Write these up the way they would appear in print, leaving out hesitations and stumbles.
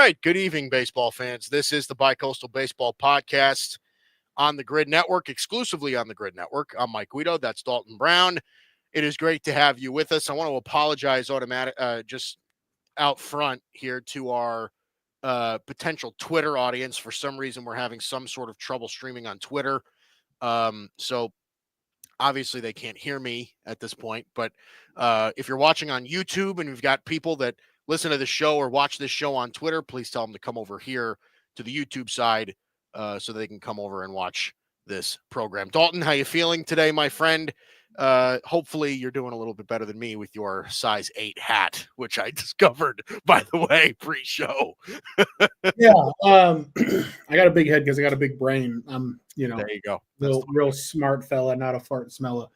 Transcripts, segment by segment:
right. Good evening, baseball fans. This is the Bicoastal Baseball Podcast on the Grid Network, exclusively on the Grid Network. I'm Mike Guido. That's Dalton Brown. It is great to have you with us. I want to apologize just out front here to our potential Twitter audience. For some reason, we're having some sort of trouble streaming on Twitter. So obviously they can't hear me at this point. But if you're watching on YouTube and you've got people that listen to the show or watch this show on Twitter, please tell them to come over here to the YouTube side so they can come over and watch this program. Dalton, how you feeling today, my friend? Hopefully you're doing a little bit better than me with your size 8 hat, which I discovered, by the way, pre-show. Yeah. I got a big head because I got a big brain. There you go. Real smart fella, not a fart smeller.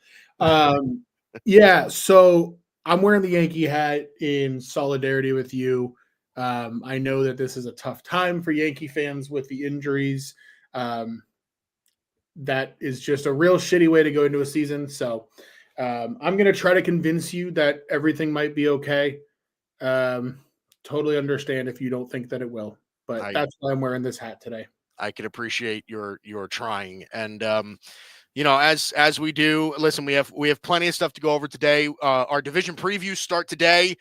Yeah. So I'm wearing the Yankee hat in solidarity with you. I know that this is a tough time for Yankee fans with the injuries. That is just a real shitty way to go into a season. So I'm going to try to convince you that everything might be okay. Totally understand if you don't think that it will, but that's why I'm wearing this hat today. I can appreciate your trying. And, as we do, listen, we have plenty of stuff to go over today. Our division previews start today,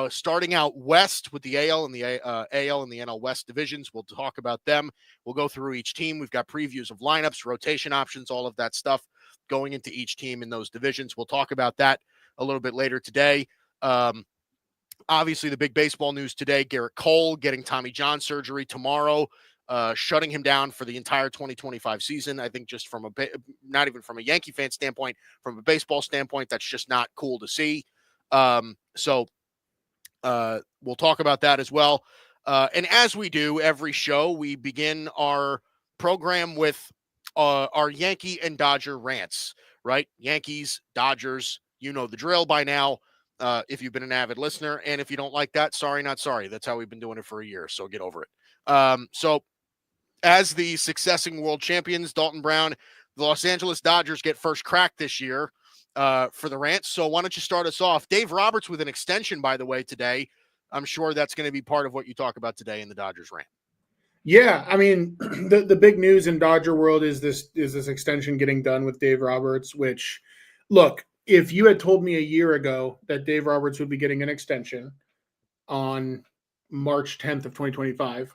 starting out west with the AL and the AL and the NL West divisions. We'll talk about them. We'll go through each team. We've got previews of lineups, rotation options, all of that stuff going into each team in those divisions. We'll talk about that a little bit later today. Obviously, the big baseball news today, Gerrit Cole getting Tommy John surgery tomorrow, shutting him down for the entire 2025 season. I think just from not even from a Yankee fan standpoint, from a baseball standpoint, that's just not cool to see. So we'll talk about that as well. And as we do every show, we begin our program with our Yankee and Dodger rants, right? Yankees, Dodgers, you know the drill by now. If you've been an avid listener, and if you don't like that, sorry, not sorry. That's how we've been doing it for a year. So get over it. So as the succeeding world champions, Dalton Brown, the Los Angeles Dodgers get first crack this year for the rant. So why don't you start us off? Dave Roberts with an extension, by the way, today. I'm sure that's going to be part of what you talk about today in the Dodgers rant. Yeah, I mean, the big news in Dodger world is this extension getting done with Dave Roberts, which, look, if you had told me a year ago that Dave Roberts would be getting an extension on March 10th of 2025,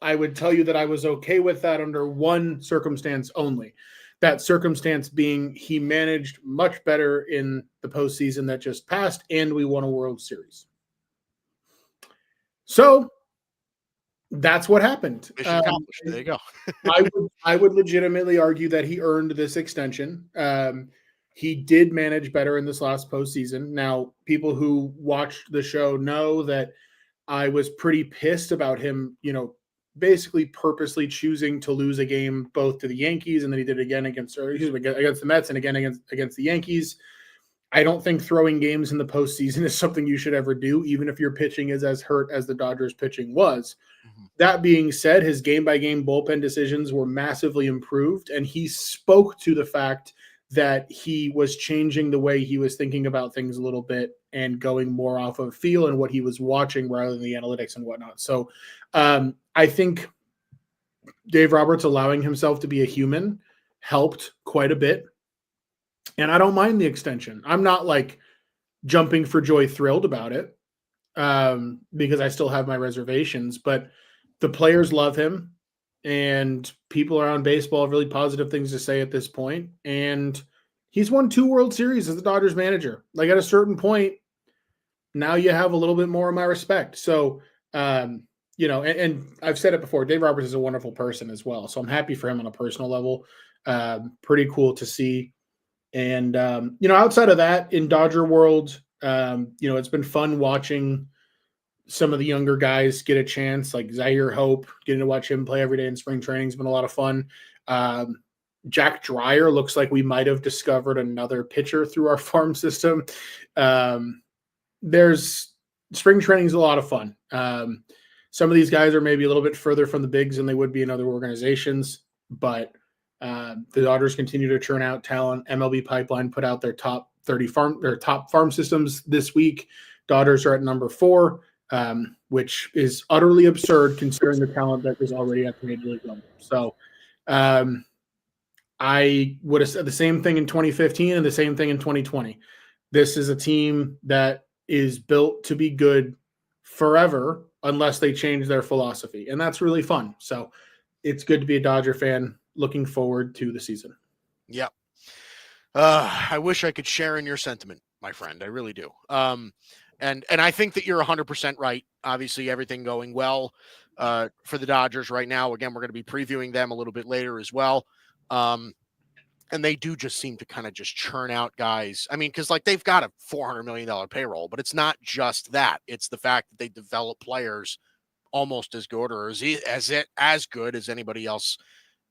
I would tell you that I was okay with that under one circumstance only. That circumstance being he managed much better in the postseason that just passed, and we won a World Series. So that's what happened. Mission accomplished. There you go. I would legitimately argue that he earned this extension. He did manage better in this last postseason. Now, people who watched the show know that I was pretty pissed about him, basically purposely choosing to lose a game both to the Yankees and then he did it again against the Mets and again against the Yankees. I don't think throwing games in the postseason is something you should ever do, even if your pitching is as hurt as the Dodgers pitching was. Mm-hmm. That being said, his game-by-game bullpen decisions were massively improved, and he spoke to the fact that he was changing the way he was thinking about things a little bit and going more off of feel and what he was watching rather than the analytics and whatnot. So I think Dave Roberts allowing himself to be a human helped quite a bit. And I don't mind the extension. I'm not like jumping for joy thrilled about it because I still have my reservations, but the players love him. And people around baseball have really positive things to say at this point. And he's won 2 World Series as the Dodgers manager. Like at a certain point, now you have a little bit more of my respect. So, and I've said it before, Dave Roberts is a wonderful person as well. So I'm happy for him on a personal level. Pretty cool to see. And, outside of that in Dodger world, it's been fun watching some of the younger guys get a chance, like Zaire Hope, getting to watch him play every day in spring training has been a lot of fun. Jack Dreyer looks like we might have discovered another pitcher through our farm system. There's spring training is a lot of fun. Some of these guys are maybe a little bit further from the bigs than they would be in other organizations, but the Dodgers continue to churn out talent. MLB Pipeline put out their top 30 farm systems this week. Dodgers are at number 4. which is utterly absurd considering the talent that is already at the major league level. So I would have said the same thing in 2015 and the same thing in 2020. This is a team that is built to be good forever unless they change their philosophy. And that's really fun. So it's good to be a Dodger fan. Looking forward to the season. Yep. I wish I could share in your sentiment, my friend. I really do. And I think that you're 100% right. Obviously, everything going well for the Dodgers right now. Again, we're going to be previewing them a little bit later as well. And they do just seem to kind of just churn out guys. I mean, because like they've got a $400 million payroll, but it's not just that. It's the fact that they develop players almost as good or as good as anybody else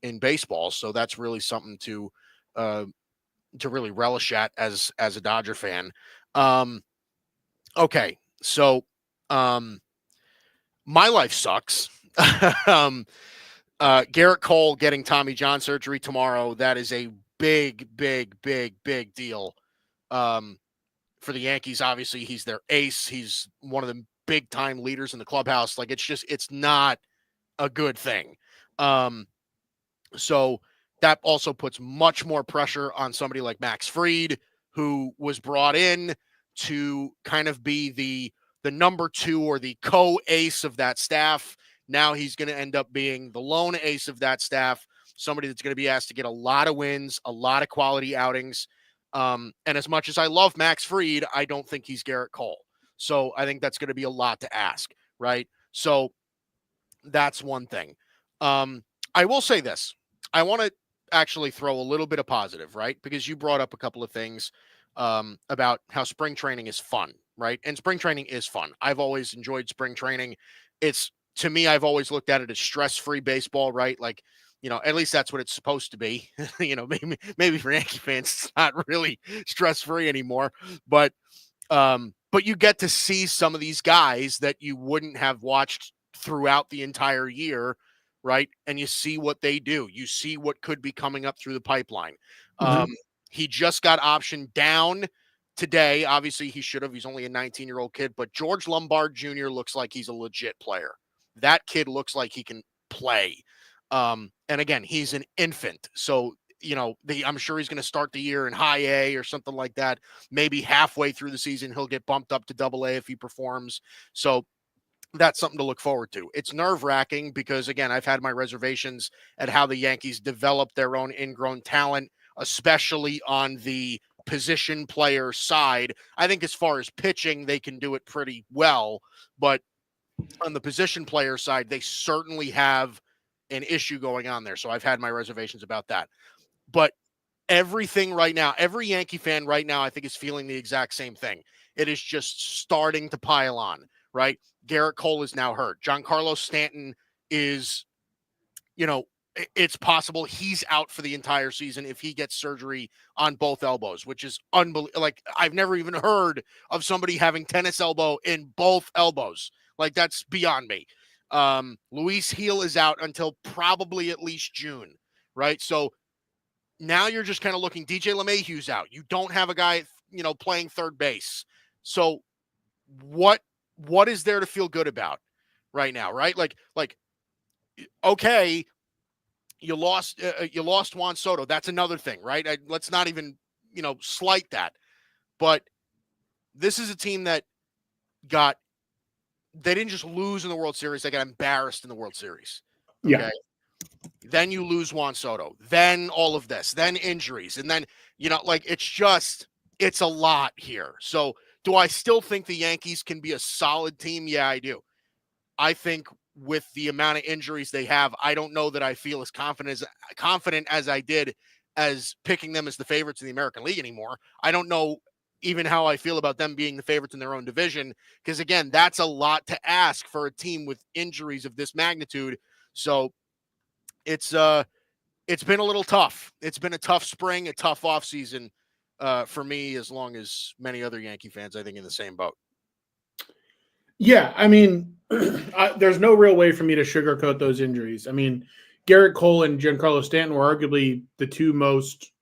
in baseball. So that's really something to really relish at as a Dodger fan. Okay, so my life sucks. Gerrit Cole getting Tommy John surgery tomorrow. That is a big deal for the Yankees. Obviously, he's their ace. He's one of the big time leaders in the clubhouse. Like it's not a good thing. So that also puts much more pressure on somebody like Max Fried, who was brought in to kind of be the number two or the co-ace of that staff. Now he's going to end up being the lone ace of that staff, somebody that's going to be asked to get a lot of wins, a lot of quality outings. And as much as I love Max Fried, I don't think he's Gerrit Cole. So I think that's going to be a lot to ask, right? So that's one thing. I will say this. I want to actually throw a little bit of positive, right? Because you brought up a couple of things about how spring training is fun, right? And spring training is fun. I've always enjoyed spring training. To me, I've always looked at it as stress-free baseball, right? Like, at least that's what it's supposed to be. Maybe for Yankee fans, it's not really stress-free anymore. But you get to see some of these guys that you wouldn't have watched throughout the entire year, right? And you see what they do. You see what could be coming up through the pipeline. Mm-hmm. He just got optioned down today. Obviously, he should have. He's only a 19-year-old kid, but George Lombard Jr. looks like he's a legit player. That kid looks like he can play. And again, he's an infant. So, I'm sure he's going to start the year in high A or something like that. Maybe halfway through the season, he'll get bumped up to double A if he performs. So that's something to look forward to. It's nerve-wracking because, again, I've had my reservations at how the Yankees develop their own ingrown talent, especially on the position player side. I think as far as pitching, they can do it pretty well, but on the position player side, they certainly have an issue going on there. So I've had my reservations about that. But everything right now, every Yankee fan right now, I think is feeling the exact same thing. It is just starting to pile on, right? Gerrit Cole is now hurt. Giancarlo Stanton is, it's possible he's out for the entire season if he gets surgery on both elbows, which is unbelievable. Like, I've never even heard of somebody having tennis elbow in both elbows. Like, that's beyond me. Luis Gil is out until probably at least June, right? So now you're just kind of looking. DJ LeMahieu's out. You don't have a guy, playing third base. So what is there to feel good about right now, right? Like, okay, you lost Juan Soto. That's another thing, right? Let's not even, slight that. But this is a team that they didn't just lose in the World Series. They got embarrassed in the World Series. Okay. Yeah. Then you lose Juan Soto. Then all of this. Then injuries. And then, it's a lot here. So do I still think the Yankees can be a solid team? Yeah, I do. I think with the amount of injuries they have, I don't know that I feel as confident as I did as picking them as the favorites in the American League anymore. I don't know even how I feel about them being the favorites in their own division, because again, that's a lot to ask for a team with injuries of this magnitude. So it's been a little tough. It's been a tough spring, a tough offseason for me, as long as many other Yankee fans, I think, in the same boat. Yeah, I mean, there's no real way for me to sugarcoat those injuries. I mean, Gerrit Cole and Giancarlo Stanton were arguably the two most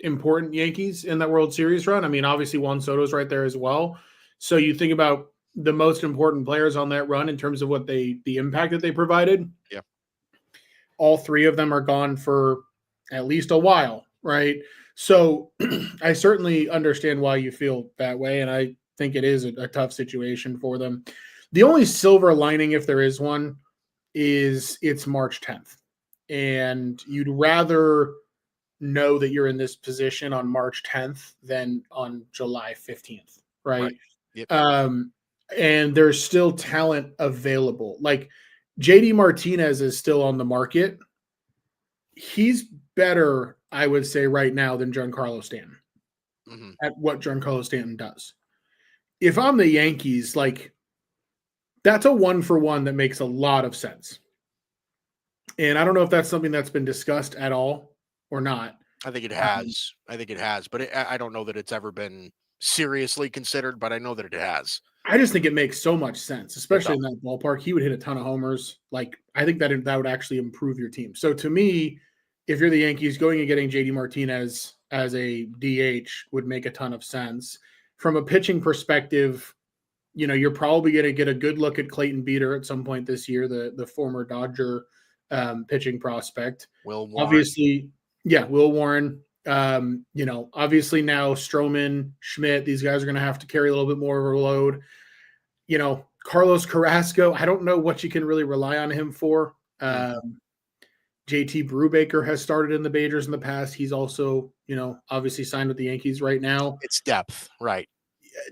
important Yankees in that World Series run. I mean, obviously Juan Soto's right there as well. So you think about the most important players on that run in terms of the impact that they provided. Yeah. All three of them are gone for at least a while, right? So I certainly understand why you feel that way, and I think it is a tough situation for them. The only silver lining, if there is one, is it's March 10th. And you'd rather know that you're in this position on March 10th than on July 15th, right? Yep. And there's still talent available. Like JD Martinez is still on the market. He's better, I would say, right now than Giancarlo Stanton at what Giancarlo Stanton does. If I'm the Yankees, like that's a 1-for-1 that makes a lot of sense. And I don't know if that's something that's been discussed at all or not. I think it has. But I don't know that it's ever been seriously considered, but I know that it has. I just think it makes so much sense, especially in that ballpark. He would hit a ton of homers. Like, I think that would actually improve your team. So to me, if you're the Yankees, going and getting JD Martinez as a DH would make a ton of sense. From a pitching perspective, you're probably going to get a good look at Clayton Beeter at some point this year, the former Dodger pitching prospect. Will Warren. Obviously, Will Warren. Obviously now Stroman, Schmidt, these guys are going to have to carry a little bit more of a load. Carlos Carrasco, I don't know what you can really rely on him for. JT Brubaker has started in the majors in the past. He's also, obviously signed with the Yankees right now. It's depth, right?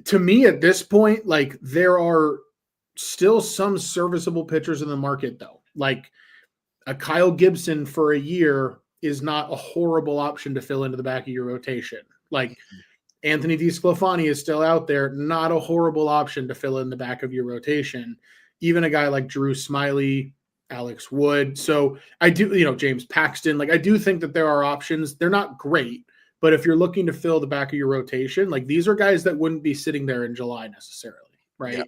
To me at this point, like there are still some serviceable pitchers in the market though. Like a Kyle Gibson for a year is not a horrible option to fill into the back of your rotation. Like Anthony DeSclafani is still out there, not a horrible option to fill in the back of your rotation. Even a guy like Drew Smiley, Alex Wood. So I do, James Paxton, like I do think that there are options. They're not great, but if you're looking to fill the back of your rotation, like these are guys that wouldn't be sitting there in July necessarily, right? Yep.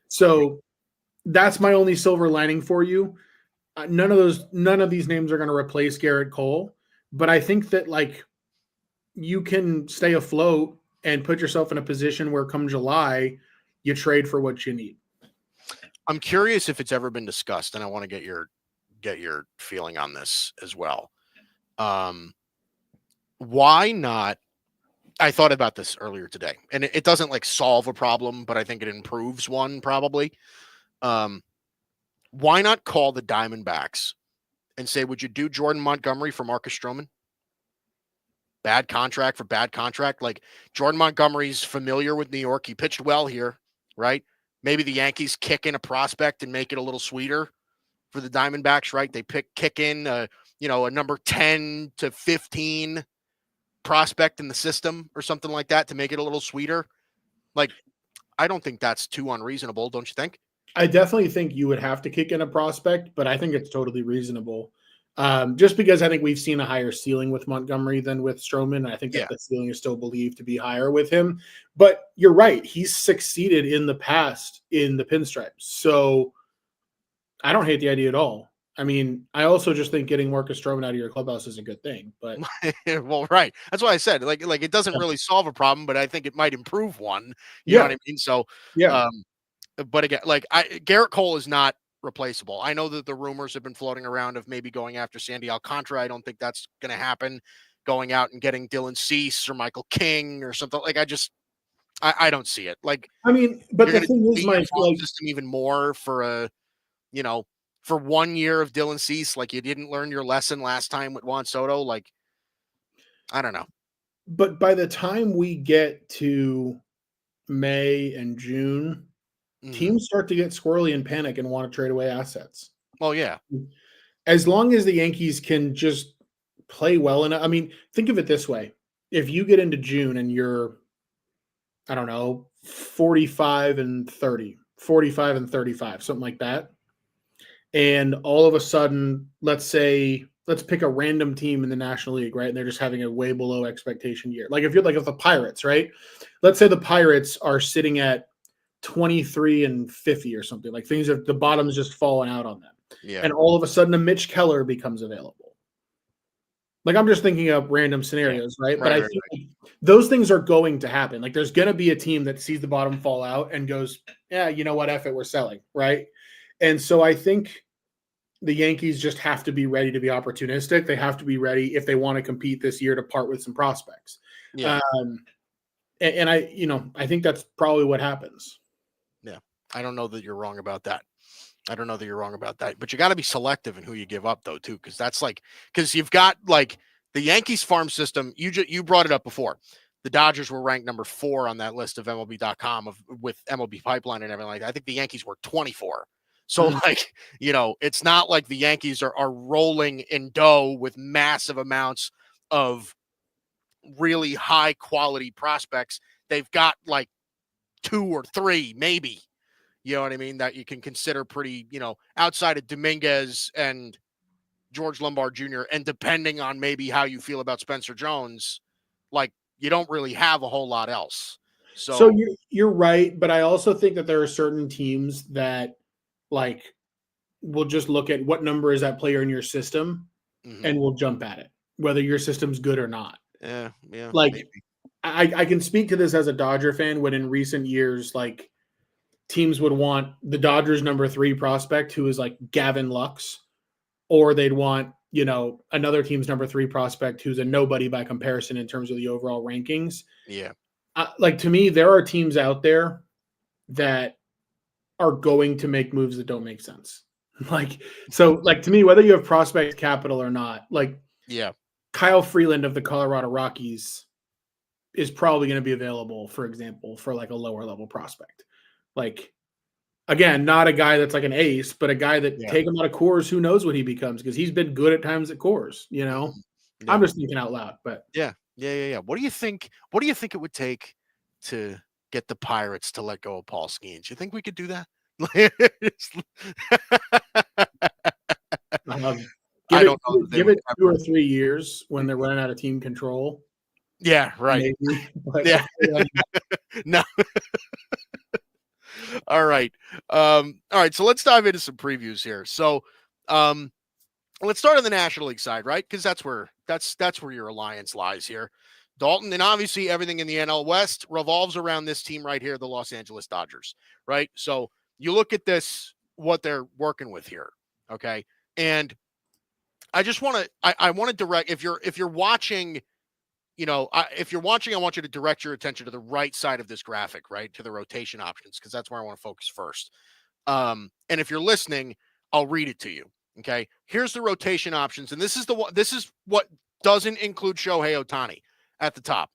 So that's my only silver lining for you. None of these names are going to replace Gerrit Cole, but I think that like you can stay afloat and put yourself in a position where come July, you trade for what you need. I'm curious if it's ever been discussed, and I want to get your feeling on this as well. Why not? I thought about this earlier today, and it doesn't like solve a problem, but I think it improves one probably. Why not call the Diamondbacks and say, would you do Jordan Montgomery for Marcus Stroman? Bad contract for bad contract. Like Jordan Montgomery's familiar with New York. He pitched well here, right? Maybe the Yankees kick in a prospect and make it a little sweeter for the Diamondbacks, right? They kick in a number 10 to 15 prospect in the system or something like that to make it a little sweeter. Like, I don't think that's too unreasonable, don't you think? I definitely think you would have to kick in a prospect, but I think it's totally reasonable. Just because I think we've seen a higher ceiling with Montgomery than with Stroman. I think that the ceiling is still believed to be higher with him. But you're right. He's succeeded in the past in the pinstripes. So I don't hate the idea at all. I mean, I also just think getting Marcus Stroman out of your clubhouse is a good thing. But well, right. That's why I said like it doesn't really solve a problem, but I think it might improve one. You know what I mean? So but again, like Gerrit Cole is not replaceable. I know that the rumors have been floating around of maybe going after Sandy Alcantara. I don't think that's going to happen. Going out and getting Dylan Cease or Michael King or something. Like I don't see it. Like I mean, but the thing is, my system even more for for 1 year of Dylan Cease, like you didn't learn your lesson last time with Juan Soto. Like I don't know. But by the time we get to May and June, teams start to get squirrely and panic and want to trade away assets. Oh, yeah. As long as the Yankees can just play well enough. I mean, think of it this way. If you get into June and you're, I don't know, 45 and 30, 45 and 35, something like that. And all of a sudden, let's pick a random team in the National League, right? And they're just having a way below expectation year. Like if the Pirates, right? Let's say the Pirates are sitting at 23 and 50 or something. Like the bottom's just fallen out on them. Yeah. And all of a sudden a Mitch Keller becomes available. Like, I'm just thinking of random scenarios, right? But Right, I right, think right. those things are going to happen. Like, there's going to be a team that sees the bottom fall out and goes, yeah, you know what, F it, we're selling, right? And so I think the Yankees just have to be ready to be opportunistic. They have to be ready if they want to compete this year to part with some prospects. Yeah, Um, and I think that's probably what happens. yeah. I don't know that you're wrong about that. I don't know that you're wrong about that, but you got to be selective in who you give up, though, too, because that's like because you've got like the Yankees farm system. You brought it up before. The Dodgers were ranked number 4 on that list of MLB.com with MLB Pipeline and everything like that. I think the Yankees were 24. So Mhm. like it's not like the Yankees are rolling in dough with massive amounts of really high quality prospects. They've got like 2 or 3 maybe. You know what I mean? That you can consider pretty, outside of Dominguez and George Lombard Jr. And depending on maybe how you feel about Spencer Jones, like you don't really have a whole lot else. So So, you're right, but I also think that there are certain teams that like will just look at what number is that player in your system mhm. and will jump at it, whether your system's good or not. Yeah, Like maybe. I can speak to this as a Dodger fan when in recent years, like teams would want the Dodgers number 3 prospect who is like Gavin Lux, or they'd want, another team's number 3 prospect who's a nobody by comparison in terms of the overall rankings. Yeah. Like to me, there are teams out there that are going to make moves that don't make sense. Like to me, whether you have prospect capital or not, like Yeah. Kyle Freeland of the Colorado Rockies is probably going to be available, for example, for like a lower level prospect. Like again, not a guy that's like an ace, but a guy that Yeah. take him out of Coors, who knows what he becomes because he's been good at times at Coors. Mhm. I'm Yeah. just thinking out loud, but Yeah. Yeah. What do you think? What do you think it would take to get the Pirates to let go of Paul Skeens? You think we could do that? um, I don't know that they give would it 2 or ever. 3 years when they're running out of team control, Yeah, right. maybe. But Yeah. before then, No. All right. All right. So let's dive into some previews here. So um, let's start on the National League side, right? Because that's where your alliance lies here. Dalton, and obviously everything in the NL West revolves around this team right here, the Los Angeles Dodgers, right? So you look at this, what they're working with here, okay? And I just want to, I want to direct if you're watching if you're watching, I want you to direct your attention to the right side of this graphic, right? To the rotation options, because that's where I want to focus first. And if you're listening, I'll read it to you. Okay. Here's the rotation options. And this is what doesn't include Shohei Ohtani at the top.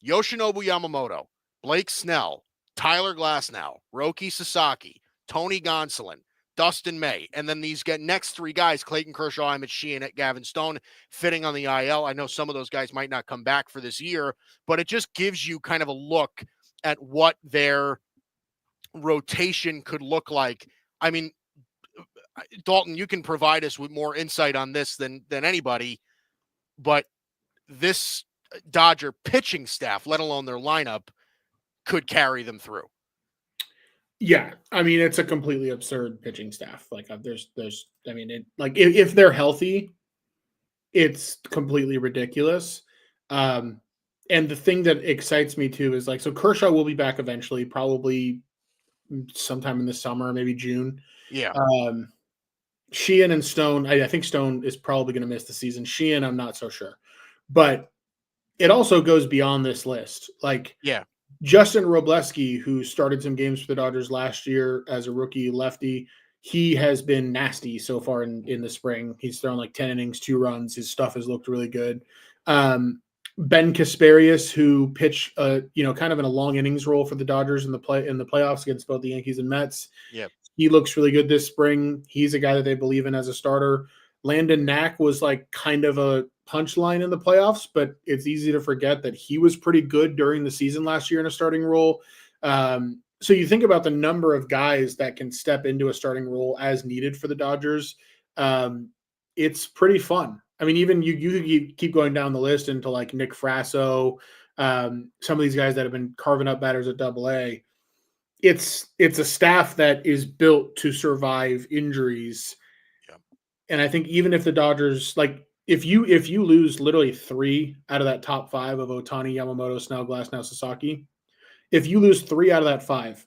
Yoshinobu Yamamoto, Blake Snell, Tyler Glasnow, Roki Sasaki, Tony Gonsolin, Dustin May, and then these get next 3 guys: Clayton Kershaw, Emmett Sheehan, Gavin Stone, fitting on the IL. I know some of those guys might not come back for this year, but it just gives you kind of a look at what their rotation could look like. I mean, Dalton, you can provide us with more insight on this than anybody, but this Dodger pitching staff, let alone their lineup, could carry them through. yeah, I mean, it's a completely absurd pitching staff. Like, I mean, like if they're healthy, it's completely ridiculous. Um, and the thing that excites me too is like, so Kershaw will be back eventually, probably sometime in the summer, maybe June. Yeah. Um, Sheehan and Stone, I think Stone is probably going to miss the season. Sheehan, I'm not so sure, but it also goes beyond this list. Like Yeah. Justin Robleski, who started some games for the Dodgers last year as a rookie lefty, he has been nasty so far in the spring. He's thrown like 10 innings, 2 runs. His stuff has looked really good. Ben Kasparius, who pitched kind of in a long innings role for the Dodgers in the playoffs against both the Yankees and Mets. Yeah. He looks really good this spring. He's a guy that they believe in as a starter. Landon Knack was like kind of a punchline in the playoffs, but it's easy to forget that he was pretty good during the season last year in a starting role. So you think about the number of guys that can step into a starting role as needed for the Dodgers. It's pretty fun. I mean, even you keep going down the list into like Nick Frasso, some of these guys that have been carving up batters at Double-A. It's a staff that is built to survive injuries. Yeah. And I think even if the Dodgers, like if you lose literally 3 out of that top 5 of Ohtani, Yamamoto, Snellglass, now Sasaki, if you lose 3 out of that 5,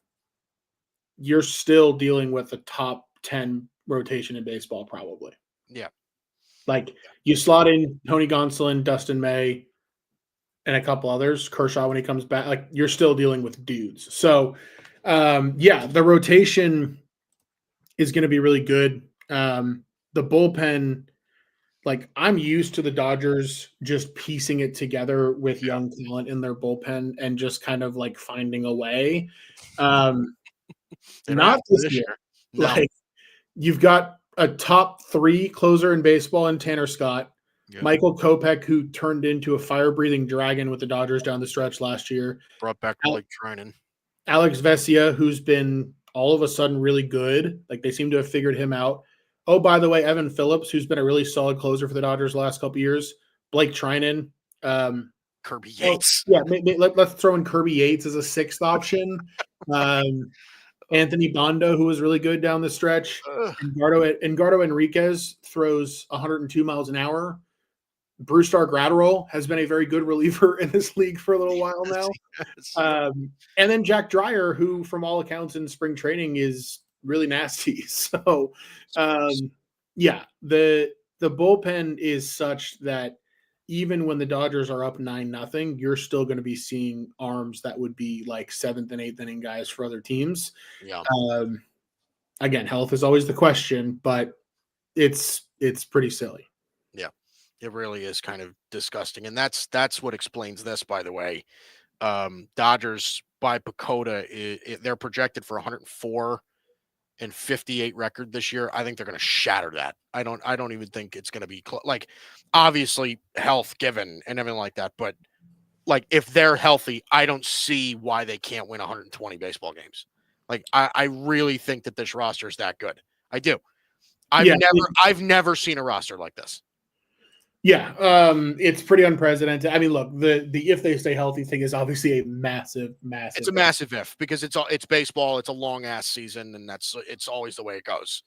you're still dealing with the top 10 rotation in baseball, probably. Yeah. Like you slot in Tony Gonsolin, Dustin May, and a couple others, Kershaw when he comes back, like you're still dealing with dudes. So, the rotation is going to be really good. The bullpen, like I'm used to the Dodgers just piecing it together with young talent in their bullpen and just kind of like finding a way. Not this year. No. Like you've got a top 3 closer in baseball in Tanner Scott. Yep. Michael Kopech, who turned into a fire-breathing dragon with the Dodgers down the stretch last year. Brought back Blake Trinan. Alex Vesia, who's been all of a sudden really good. Like they seem to have figured him out. Oh, by the way, Evan Phillips, who's been a really solid closer for the Dodgers the last couple of years. Blake Trinan. Kirby Yates. Let's throw in Kirby Yates as a 6th option. Anthony Bondo, who was really good down the stretch. Edgardo Enriquez throws 102 miles an hour. Brusdar Graterol has been a very good reliever in this league for a little while now. And then Jack Dreyer, who from all accounts in spring training is really nasty. So, the bullpen is such that even when the Dodgers are up 9-0, you're still going to be seeing arms that would be like 7th and 8th inning guys for other teams. Yeah. Again, health is always the question, but it's pretty silly. Yeah, it really is kind of disgusting. And that's what explains this, by the way. Dodgers by PECOTA, they're projected for 104 and 58 record this year. I think they're going to shatter that. I don't even think it's going to be like, obviously health given and everything like that. But like, if they're healthy, I don't see why they can't win 120 baseball games. Like, I really think that this roster is that good. I do. I've never seen a roster like this. Yeah, it's pretty unprecedented. I mean, look, the if they stay healthy thing is obviously a massive. It's a massive if, because it's baseball. It's a long ass season, and it's always the way it goes.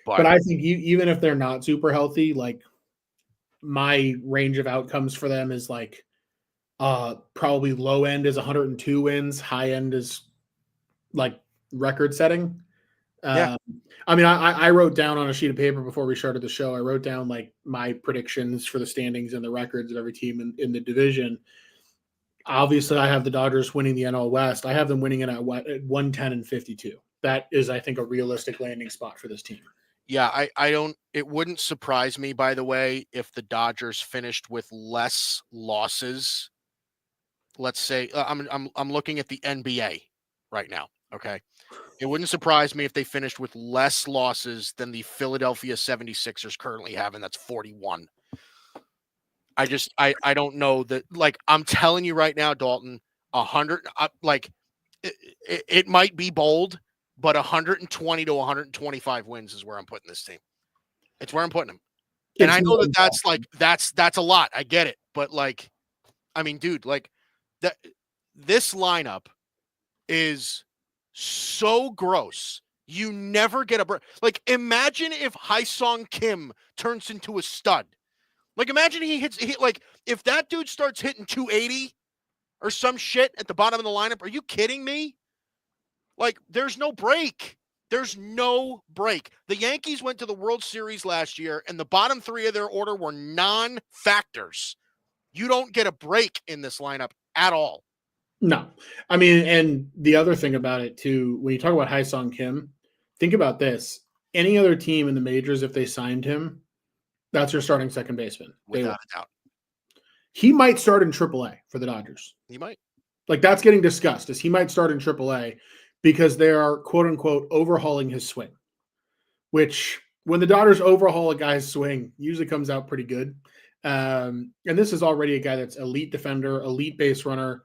But I think even if they're not super healthy, like my range of outcomes for them is like probably low end is 102 wins, high end is like record setting. Yeah. I mean, I wrote down on a sheet of paper before we started the show, I wrote down like my predictions for the standings and the records of every team in the division. Obviously, I have the Dodgers winning the NL West. I have them winning it at 110 and 52. That is, I think, a realistic landing spot for this team. Yeah, it wouldn't surprise me, by the way, if the Dodgers finished with less losses. Let's say I'm looking at the NBA right now. Okay. It wouldn't surprise me if they finished with less losses than the Philadelphia 76ers currently have, and that's 41. I don't know that. Like, I'm telling you right now, Dalton, 100, it might be bold, but 120 to 125 wins is where I'm putting this team. It's where I'm putting them. And I know that's a lot. I get it. But like, I mean, dude, like this lineup is so gross. You never get a break. Like, imagine if Haesung Kim turns into a stud. Like, imagine if that dude starts hitting 280 or some shit at the bottom of the lineup. Are you kidding me? Like, there's no break. There's no break. The Yankees went to the World Series last year, and the bottom 3 of their order were non-factors. You don't get a break in this lineup at all. No. I mean, and the other thing about it, too, when you talk about Haesung Kim, think about this. Any other team in the majors, if they signed him, that's your starting second baseman. Without a doubt. He might start in AAA for the Dodgers. He might. Like, that's getting discussed, is he might start in AAA because they are, quote-unquote, overhauling his swing, which when the Dodgers overhaul a guy's swing, usually comes out pretty good. And this is already a guy that's elite defender, elite base runner.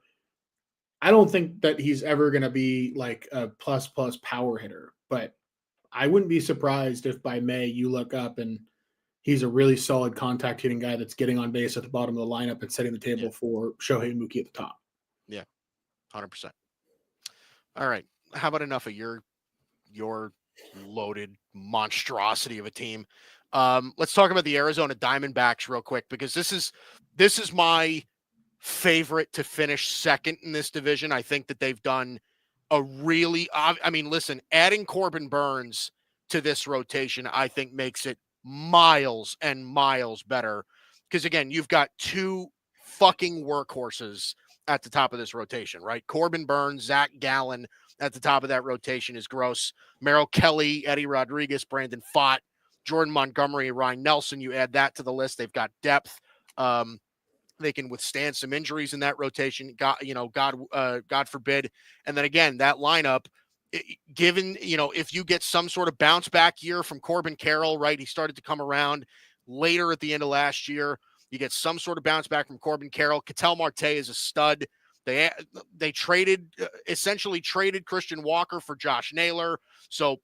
I don't think that he's ever going to be like a plus power hitter, but I wouldn't be surprised if by May you look up and he's a really solid contact hitting guy that's getting on base at the bottom of the lineup and setting the table for Shohei Mookie at the top. Yeah, 100%. All right. How about enough of your loaded monstrosity of a team? Let's talk about the Arizona Diamondbacks real quick, because this is my favorite to finish second in this division. I think that they've done a really, I mean, listen, adding Corbin Burns to this rotation, I think makes it miles and miles better. Because again, you've got two fucking workhorses at the top of this rotation, right? Corbin Burns, Zach Gallen at the top of that rotation is gross. Merrill Kelly, Eddie Rodriguez, Brandon Pfaadt, Jordan Montgomery, Ryan Nelson. You add that to the list. They've got depth. They can withstand some injuries in that rotation. God forbid. And then again, that lineup, given, if you get some sort of bounce back year from Corbin Carroll, right? He started to come around later at the end of last year. You get some sort of bounce back from Corbin Carroll. Ketel Marte is a stud. They essentially traded Christian Walker for Josh Naylor. So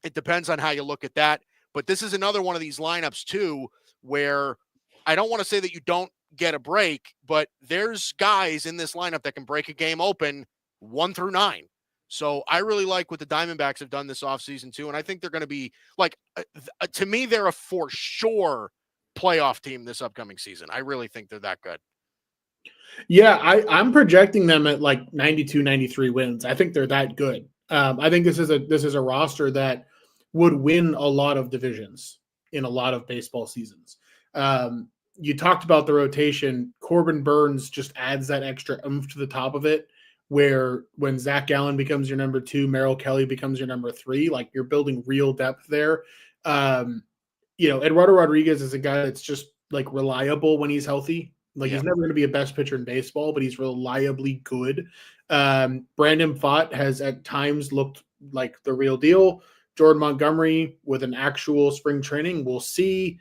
it depends on how you look at that. But this is another one of these lineups too, where I don't want to say that you don't get a break, but there's guys in this lineup that can break a game open 1 through 9. So I really like what the Diamondbacks have done this offseason too. And I think they're going to be like, to me, they're a for sure playoff team this upcoming season. I really think they're that good. Yeah, I'm projecting them at like 92, 93 wins. I think they're that good. I think this is a roster that would win a lot of divisions in a lot of baseball seasons. You talked about the rotation. Corbin Burns just adds that extra oomph to the top of it, where when Zach Gallen becomes your number 2, Merrill Kelly becomes your number 3, like you're building real depth there. Eduardo Rodriguez is a guy that's just like reliable when he's healthy. Like he's never going to be a best pitcher in baseball, but he's reliably good. Brandon Pfaadt has at times looked like the real deal. Jordan Montgomery with an actual spring training, we'll see.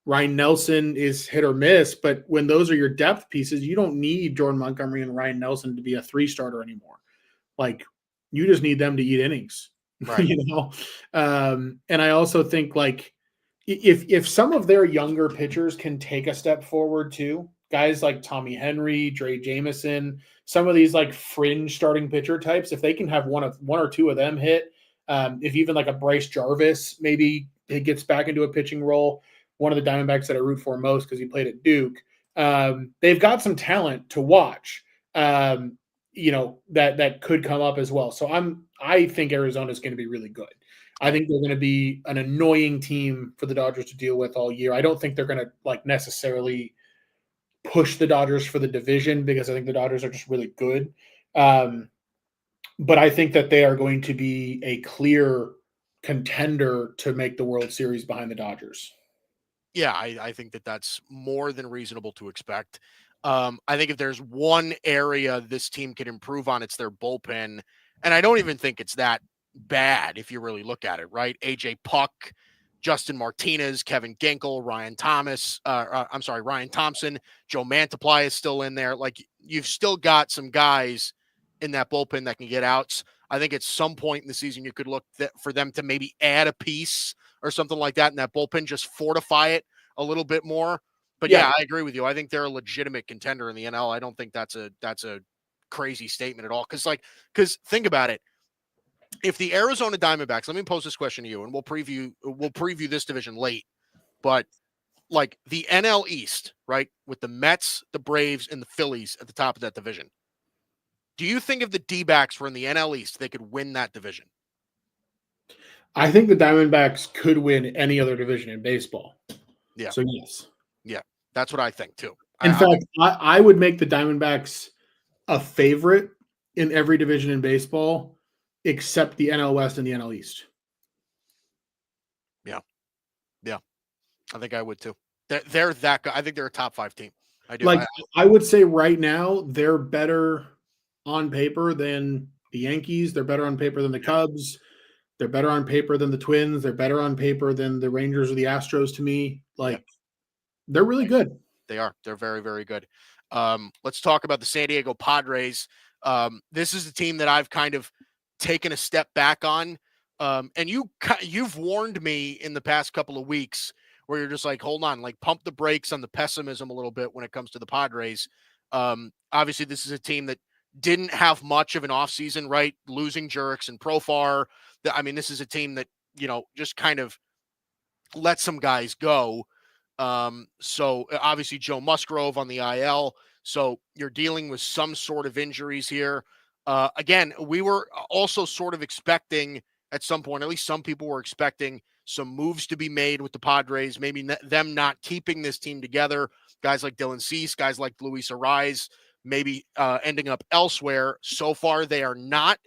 Ryan Nelson is hit or miss, but when those are your depth pieces, you don't need Jordan Montgomery and Ryan Nelson to be a 3-starter anymore. Like you just need them to eat innings, right? And I also think like if some of their younger pitchers can take a step forward too, guys like Tommy Henry, Dre Jameson, some of these like fringe starting pitcher types, if they can have one or two of them hit, if even like a Bryce Jarvis maybe it gets back into a pitching role, one of the Diamondbacks that I root for most because he played at Duke, they've got some talent to watch, that could come up as well. So I think Arizona is going to be really good. I think they're going to be an annoying team for the Dodgers to deal with all year. I don't think they're going to like necessarily push the Dodgers for the division because I think the Dodgers are just really good. But I think that they are going to be a clear contender to make the World Series behind the Dodgers. Yeah, I think that that's more than reasonable to expect. I think if there's one area this team can improve on, it's their bullpen. And I don't even think it's that bad if you really look at it, right? AJ Puck, Justin Martinez, Kevin Ginkel, Ryan Thompson, Joe Mantiply is still in there. Like you've still got some guys in that bullpen that can get outs. I think at some point in the season, you could look for them to maybe add a piece or something like that in that bullpen, just fortify it a little bit more. But yeah, I agree with you. I think they're a legitimate contender in the NL. I don't think that's a crazy statement at all. Because think about it. If the Arizona Diamondbacks, let me pose this question to you, and we'll preview this division late. But like the NL East, right, with the Mets, the Braves, and the Phillies at the top of that division, do you think if the D-backs were in the NL East, they could win that division? I think the Diamondbacks could win any other division in baseball. Yeah. So yes. Yeah, that's what I think too. In fact, I would make the Diamondbacks a favorite in every division in baseball except the NL West and the NL East. Yeah. Yeah. I think I would too. They're that good. I think they're a top 5 team. I do. Like I would say right now they're better on paper than the Yankees. They're better on paper than the Cubs. They're better on paper than the Twins. They're better on paper than the Rangers or the Astros to me. Like they're really good. They are. They're very, very good. Let's talk about the San Diego Padres. This is the team that I've kind of taken a step back on. And you've warned me in the past couple of weeks where you're just like, hold on, like pump the brakes on the pessimism a little bit when it comes to the Padres. Obviously, this is a team that didn't have much of an offseason, right? Losing Jurickson and Profar. I mean, this is a team that, just kind of let some guys go. So obviously Joe Musgrove on the IL. So you're dealing with some sort of injuries here. Again, we were also sort of expecting at some point, at least some people were expecting some moves to be made with the Padres, maybe them not keeping this team together. Guys like Dylan Cease, guys like Luis Ariz, maybe ending up elsewhere. So far, they are not.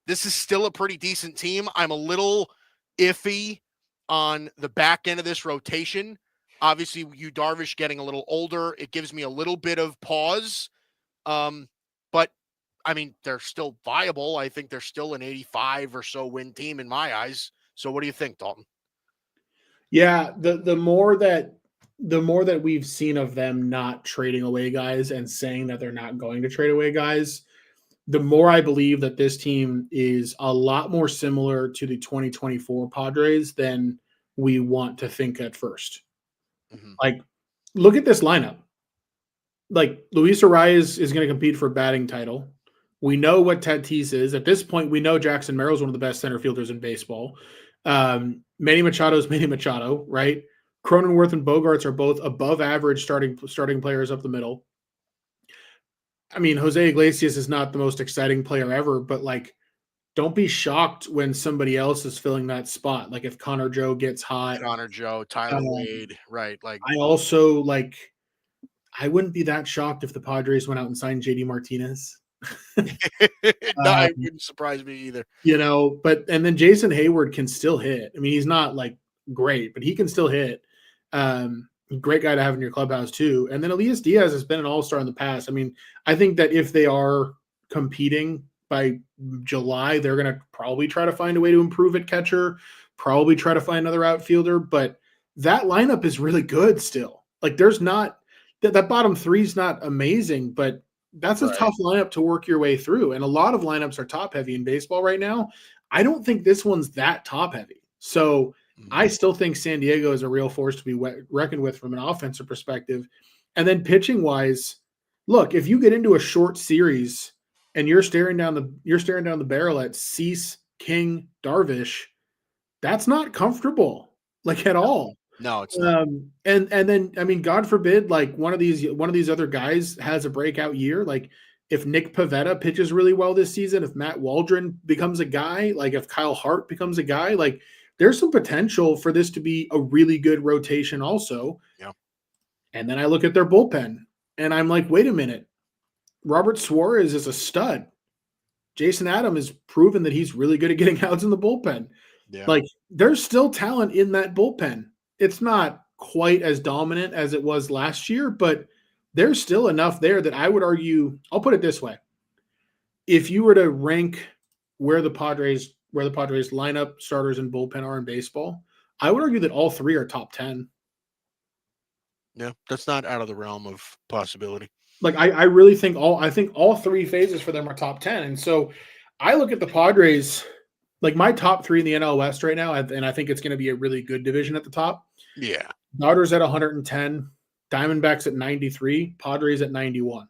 This is still a pretty decent team. I'm a little iffy on the back end of this rotation. Obviously, Yu Darvish getting a little older, it gives me a little bit of pause. But I mean, they're still viable. I think they're still an 85 or so win team in my eyes. So what do you think, Dalton? Yeah, the more that we've seen of them not trading away guys and saying that they're not going to trade away guys, the more I believe that this team is a lot more similar to the 2024 Padres than we want to think at first. Mm-hmm. Like, look at this lineup. Like, Luis Ariz is going to compete for a batting title. We know what Tatis is. At this point, we know Jackson Merrill is one of the best center fielders in baseball. Manny Machado is Manny Machado, right? Cronenworth and Bogarts are both above average starting players up the middle. I mean, Jose Iglesias is not the most exciting player ever, but like, don't be shocked when somebody else is filling that spot. Like if Connor Joe gets hot. Connor Joe, Tyler Wade, right? Like I also like. I wouldn't be that shocked if the Padres went out and signed JD Martinez. no, it wouldn't surprise me either. You know, but and then Jason Hayward can still hit. I mean, he's not like great, but he can still hit. Great guy to have in your clubhouse too. And then Elias Diaz has been an all-star in the past. I mean, I think that if they are competing by July, they're going to probably try to find a way to improve at catcher, probably try to find another outfielder, but that lineup is really good still. Like there's not that bottom three is not amazing, but that's a tough lineup to work your way through. And a lot of lineups are top heavy in baseball right now. I don't think this one's that top heavy. So I still think San Diego is a real force to be reckoned with from an offensive perspective. And then pitching wise, look, if you get into a short series and you're staring down the barrel at Cease, King, Darvish, that's not comfortable, like at all. No, it's not. And then I mean, God forbid, like one of these other guys has a breakout year. Like if Nick Pivetta pitches really well this season, if Matt Waldron becomes a guy, like if Kyle Hart becomes a guy, like there's some potential for this to be a really good rotation also. Yeah. And then I look at their bullpen and I'm like, wait a minute. Robert Suarez is a stud. Jason Adam has proven that he's really good at getting outs in the bullpen. Yeah. Like there's still talent in that bullpen. It's not quite as dominant as it was last year, but there's still enough there that I would argue, I'll put it this way. If you were to rank where the Padres lineup, starters, and bullpen are in baseball, I would argue that all three are top 10. Yeah, that's not out of the realm of possibility. Like I really think all three phases for them are top 10. And so I look at the Padres, like my top three in the NL West right now, and I think it's going to be a really good division at the top. Yeah. Dodgers at 110, Diamondbacks at 93, Padres at 91.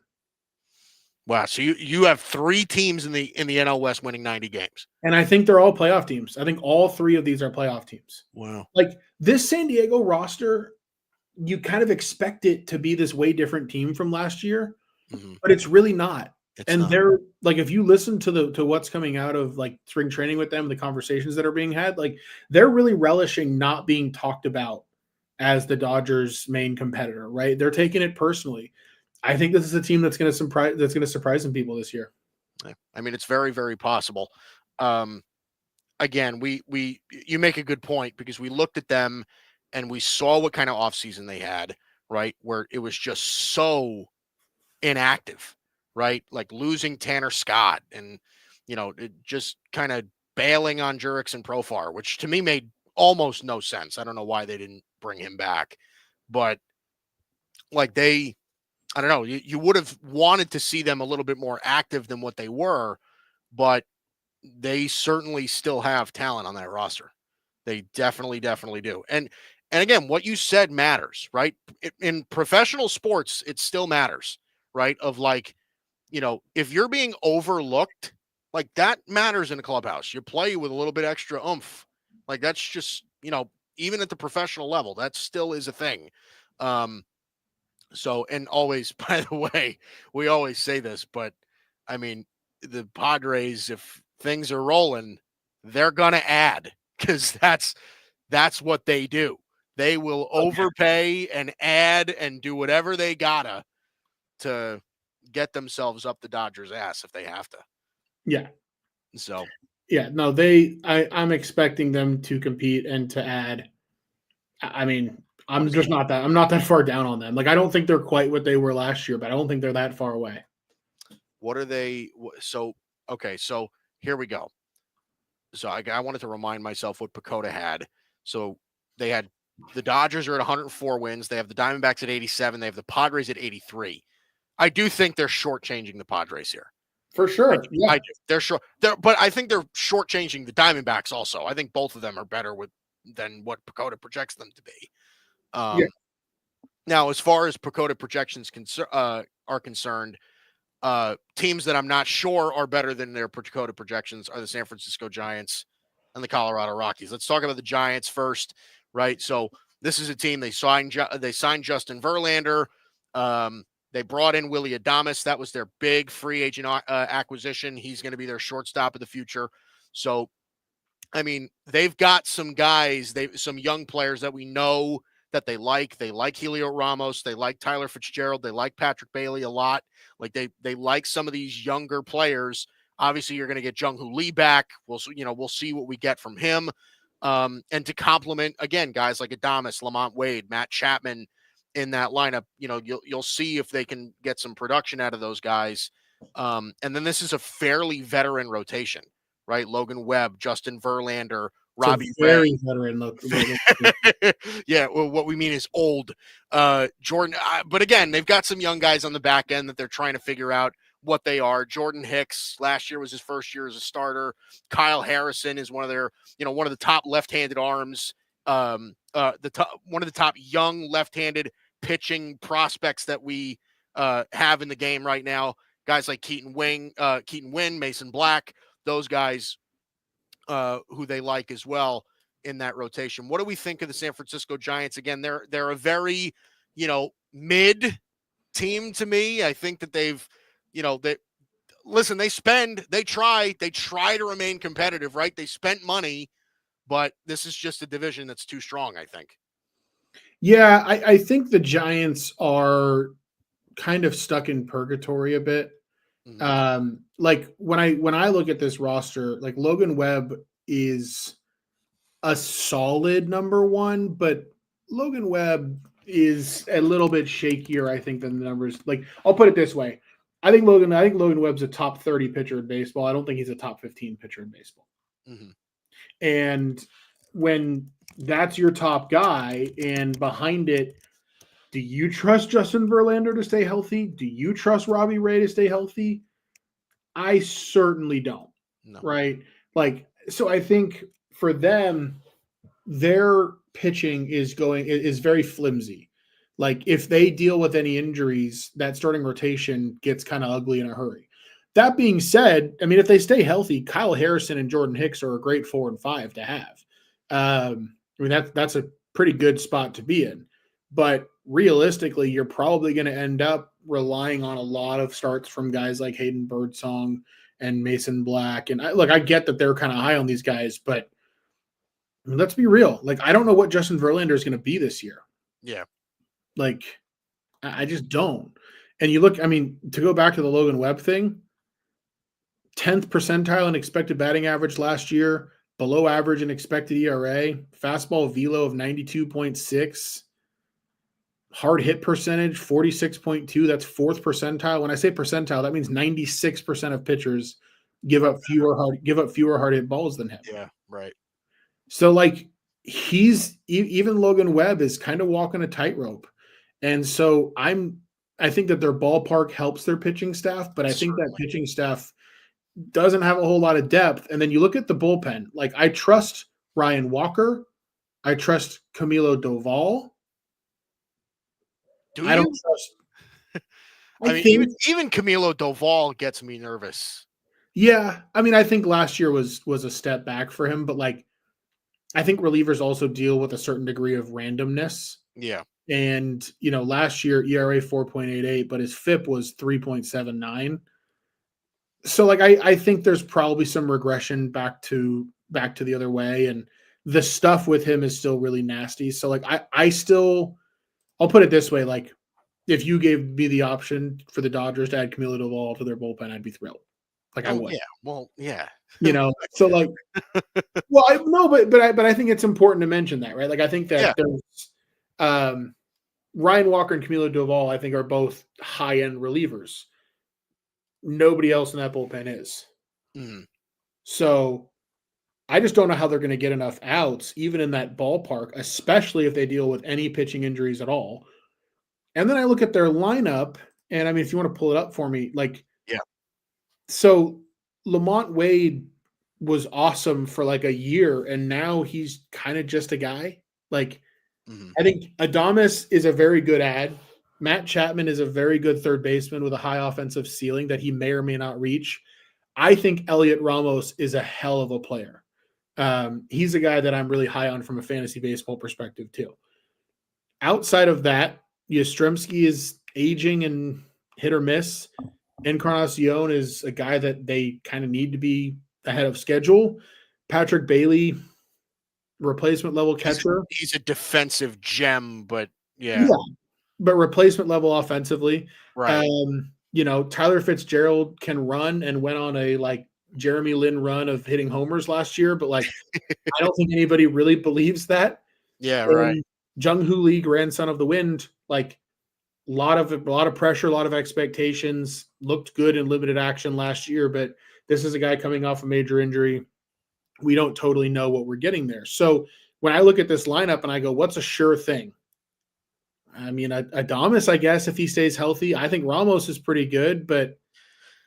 Wow. So you have three teams in the NL West winning 90 games. And I think they're all playoff teams. I think all three of these are playoff teams. Wow. Like this San Diego roster, you kind of expect it to be this way different team from last year, but it's really not. They're like, if you listen to what's coming out of like spring training with them, the conversations that are being had, like they're really relishing not being talked about as the Dodgers' main competitor, right? They're taking it personally. I think this is a team that's going to surprise some people this year. I mean, it's very, very possible. Again, you make a good point because we looked at them and we saw what kind of offseason they had, right? Where it was just so inactive, right? Like losing Tanner Scott and, just kind of bailing on Jurickson Profar, which to me made almost no sense. I don't know why they didn't bring him back, but like I don't know, you would have wanted to see them a little bit more active than what they were, but they certainly still have talent on that roster. They definitely do. And again, what you said matters, right? In professional sports, it still matters, right? Of like, if you're being overlooked, like that matters in a clubhouse. You play with a little bit extra oomph. Like that's just, even at the professional level. That still is a thing. So, and always, by the way, we always say this, but I mean, the Padres, if things are rolling, they're gonna add, because that's what they do. They will overpay and add and do whatever they gotta to get themselves up the Dodgers' ass if they have to. Yeah. So Yeah, no, I'm expecting them to compete and to add. I mean, I'm not that far down on them. Like, I don't think they're quite what they were last year, but I don't think they're that far away. what are they? So, okay, so here we go. So I wanted to remind myself what Pacoda had. So they had the Dodgers are at 104 wins. They have the Diamondbacks at 87. They have the Padres at 83. I do think they're shortchanging the Padres here. For sure. I do. They're short. But I think they're shortchanging the Diamondbacks also. I think both of them are better than what Pacoda projects them to be. Now, as far as Pacoda projections are concerned, teams that I'm not sure are better than their Pacoda projections are the San Francisco Giants and the Colorado Rockies. Let's talk about the Giants first, right? So this is a team they signed Justin Verlander. They brought in Willy Adames. That was their big free agent acquisition. He's going to be their shortstop of the future. So, I mean, they've got some guys, some young players that we know that they like. They like Helio Ramos. They like Tyler Fitzgerald. They like Patrick Bailey a lot. Like they like some of these younger players. Obviously, you're going to get Jung-Hoo Lee back. We'll see what we get from him. And to complement again, guys like Adames, Lamont Wade, Matt Chapman in that lineup, you'll see if they can get some production out of those guys. And then this is a fairly veteran rotation, right? Logan Webb, Justin Verlander, Robbie Ray. Veteran look. Yeah, well, what we mean is old. Jordan, but again, they've got some young guys on the back end that they're trying to figure out what they are. Jordan Hicks, last year was his first year as a starter. Kyle Harrison is one of the top left-handed arms. One of the top young left-handed pitching prospects that we have in the game right now. Guys like Keaton Wynn, Mason Black, those guys who they like as well in that rotation. What do we think of the San Francisco Giants? Again, they're a very, mid team to me. I think that they try to remain competitive, right? They spent money, but this is just a division that's too strong, I think. Yeah, I think the Giants are kind of stuck in purgatory a bit. Mm-hmm. Like when I look at this roster, like Logan Webb is a solid number one, but Logan Webb is a little bit shakier, I think, than the numbers. Like, I'll put it this way. I think Logan Webb's a top 30 pitcher in baseball. I don't think he's a top 15 pitcher in baseball. Mm-hmm. And when that's your top guy, and behind it, do you trust Justin Verlander to stay healthy? Do you trust Robbie Ray to stay healthy? I certainly don't. No. Right? Like, so I think for them, their pitching is very flimsy. Like, if they deal with any injuries, that starting rotation gets kind of ugly in a hurry. That being said, I mean, if they stay healthy, Kyle Harrison and Jordan Hicks are a great 4 and 5 to have. I mean, that's a pretty good spot to be in. But realistically, you're probably going to end up relying on a lot of starts from guys like Hayden Birdsong and Mason Black. And I get that they're kind of high on these guys, but I mean, let's be real. Like, I don't know what Justin Verlander is going to be this year. Yeah. Like, I just don't. And you look, I mean, to go back to the Logan Webb thing, 10th percentile in expected batting average last year, below average in expected ERA, fastball velo of 92.6, hard hit percentage 46.2. That's 4th percentile. When I say percentile, that means 96% of pitchers give up fewer hard hit balls than him. Yeah, right. So, like, even Logan Webb is kind of walking a tightrope. And so I think that their ballpark helps their pitching staff, but I think that pitching staff doesn't have a whole lot of depth. And then you look at the bullpen. Like, I trust Ryan Walker. I trust Camilo Doval. I don't trust. I mean, even Camilo Doval gets me nervous. Yeah. I mean, I think last year was a step back for him, but like, I think relievers also deal with a certain degree of randomness. Yeah. And, last year ERA 4.88, but his FIP was 3.79. So like I think there's probably some regression back to the other way, and the stuff with him is still really nasty. So like I'll put it this way, like if you gave me the option for the Dodgers to add Camilo Doval to their bullpen, I'd be thrilled. Like I Oh would. yeah. Well, yeah. So like well, I no, but I think it's important to mention that, right? Like I think that Yeah. there's Ryan Walker and Camilo Doval, I think, are both high-end relievers. Nobody else in that bullpen is. Mhm. So I just don't know how they're going to get enough outs, even in that ballpark, especially if they deal with any pitching injuries at all. And then I look at their lineup, and I mean, if you want to pull it up for me, like, Yeah. so Lamont Wade was awesome for like a year, and now he's kind of just a guy. Like, Mhm. I think Adames is a very good ad. Matt Chapman is a very good third baseman with a high offensive ceiling that he may or may not reach. I think Elliot Ramos is a hell of a player. He's a guy that I'm really high on from a fantasy baseball perspective too. Outside of that, Yastrzemski is aging and hit or miss. Encarnacion is a guy that they kind of need to be ahead of schedule. Patrick Bailey, replacement level catcher. He's a defensive gem, but Yeah, but replacement level offensively. right. Tyler Fitzgerald can run and went on a like Jeremy Lin run of hitting homers last year, but like I don't think anybody really believes that. Yeah, right. And Jung Hoo Lee, grandson of the wind, like a lot of pressure, a lot of expectations. Looked good in limited action last year, but this is a guy coming off a major injury. We don't totally know what we're getting there. So when I look at this lineup and I go, what's a sure thing? I mean, Adames, I guess, if he stays healthy. I think Ramos is pretty good, but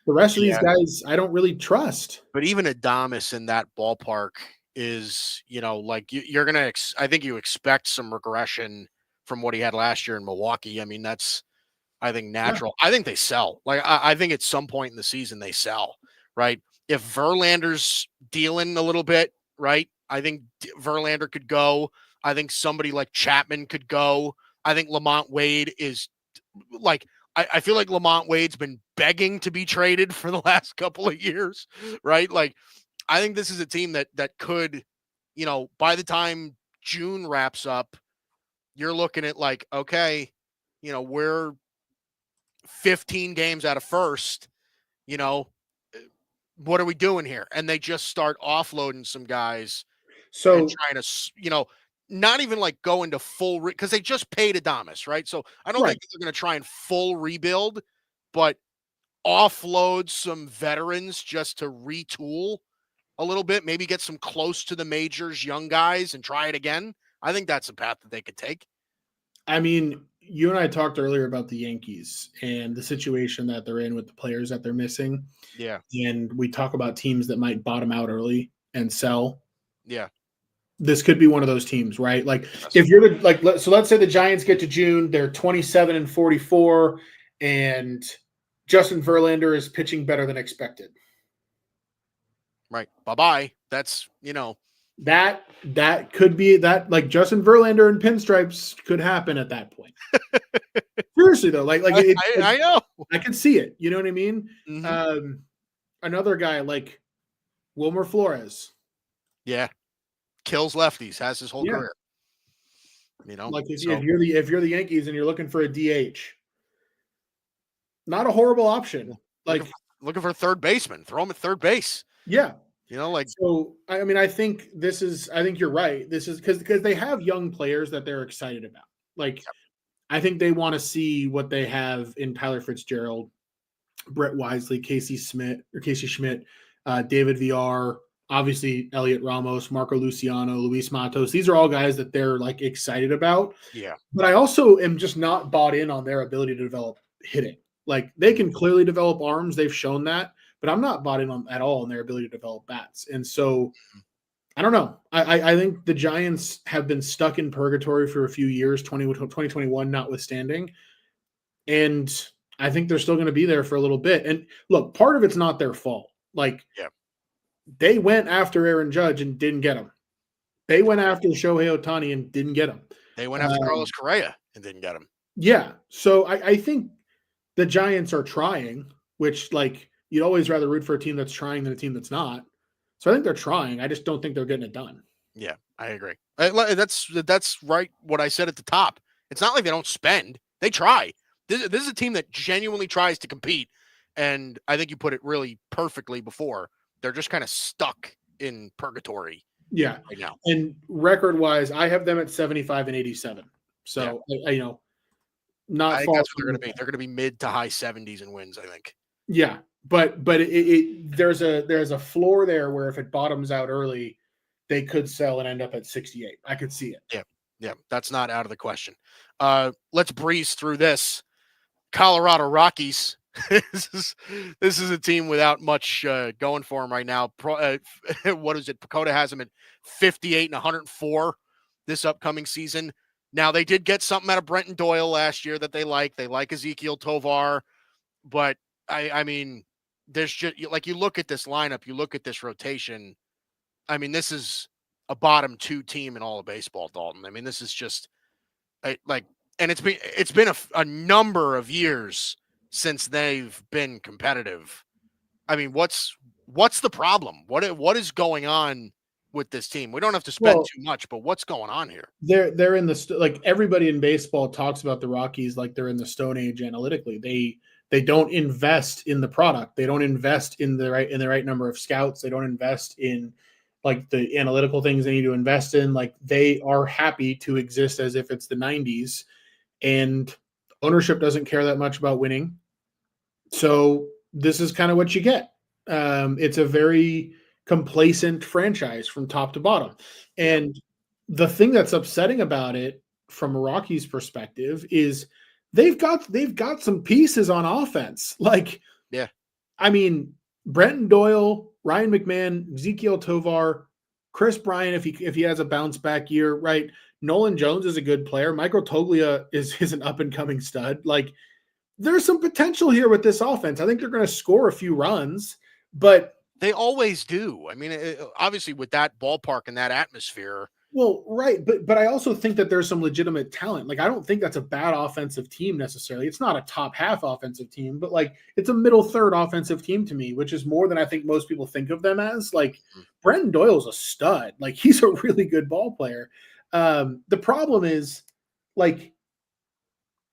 the rest of these Yeah. guys, I don't really trust. But even Adames in that ballpark is, like you're gonna. I think you expect some regression from what he had last year in Milwaukee. I mean, that's I think Yeah. natural. I think they sell. Like I think at some point in the season they sell. Right. If Verlander's dealing a little bit, right? I think Verlander could go. I think somebody like Chapman could go. I think Lamont Wade is like I feel like Lamont Wade's been begging to be traded for the last couple of years, right? Like I think this is a team that could, by the time June wraps up, you're looking at like, okay, we're 15 games out of first, you know, what are we doing here? And they just start offloading some guys and So trying to, not even like go into full because they just paid Adames, right? So I don't right. think they're going to try and full rebuild, but offload some veterans just to retool a little bit, maybe get some close to the majors young guys and try it again. I think that's a path that they could take. I mean, you and I talked earlier about the Yankees and the situation that they're in with the players that they're missing. Yeah. And we talk about teams that might bottom out early and sell. Yeah. This could be one of those teams, right? Like Yes. if you're the so let's say the Giants get to June, they're 27-44, and Justin Verlander is pitching better than expected. Right. Bye-bye. That's, That could be that, like Justin Verlander and pinstripes could happen at that point. Seriously though, I know. I can see it. You know what I mean? Mm-hmm. Another guy like Wilmer Flores. Yeah. Kills lefties, has his whole Yeah. career. Like if you're the Yankees and you're looking for a DH, not a horrible option. Like looking for a third baseman, throw him at third base. Yeah. Like so. I mean, I think you're right. This is because they have young players that they're excited about. Like, I think they want to see what they have in Tyler Fitzgerald, Brett Wisely, Casey Schmidt, David VR, obviously Elliot Ramos, Marco Luciano, Luis Matos. These are all guys that they're like excited about. Yeah. But I also am just not bought in on their ability to develop hitting. Like they can clearly develop arms. They've shown that, but I'm not bought in on at all on their ability to develop bats. And so I don't know. I think the Giants have been stuck in purgatory for a few years, 2021 notwithstanding. And I think they're still going to be there for a little bit. And look, part of it's not their fault. Like they went after Aaron Judge and didn't get him. They went after Shohei Ohtani and didn't get him. They went after Carlos Correa and didn't get him. Yeah. So I think the Giants are trying, which like you'd always rather root for a team that's trying than a team that's not. So I think they're trying. I just don't think they're getting it done. Yeah, I agree. That's right. What I said at the top. It's not like they don't spend; they try. This is a team that genuinely tries to compete, and I think you put it really perfectly before. They're just kind of stuck in purgatory. Yeah. Right now. And record wise, I have them at 75 and 87. So not I think far. that's what they're going to be. They're going to be mid to high 70s in wins, I think. Yeah, but there's a floor there where if it bottoms out early, they could sell and end up at 68. I could see it. Yeah, that's not out of the question. Let's breeze through this. Colorado Rockies. this is a team without much going for them right now. What is it? Pacoda has them at 58 and 104 this upcoming season. Now, they did get something out of Brenton Doyle last year that they like. They like Ezekiel Tovar, but I mean, there's just like you look at this lineup, you look at this rotation. I mean, this is a bottom 2 team in all of baseball, Dalton. I mean, this is just like, and it's been a number of years since they've been competitive. I mean, what's the problem? What is going on with this team? We don't have to spend too much, but what's going on here? They're in the like everybody in baseball talks about the Rockies like they're in the Stone Age analytically. They don't invest in the product. They don't invest in the right number of scouts. They don't invest in like the analytical things they need to invest in. Like they are happy to exist as if it's the 90s, and ownership doesn't care that much about winning. So this is kind of what you get. It's a very complacent franchise from top to bottom. And the thing that's upsetting about it from a Rockies perspective is they've got some pieces on offense. Like, yeah, I mean, Brenton Doyle, Ryan McMahon, Ezekiel Tovar, Chris Bryant, if he has a bounce back year, right? Nolan Jones is a good player. Michael Toglia is an up and coming stud. Like, there's some potential here with this offense. I think they're going to score a few runs, but they always do. I mean, obviously with that ballpark and that atmosphere. Well, right, but I also think that there's some legitimate talent. Like I don't think that's a bad offensive team necessarily. It's not a top half offensive team, but like it's a middle third offensive team to me, which is more than I think most people think of them as. Like Brenton Doyle's a stud. Like he's a really good ball player. The problem is like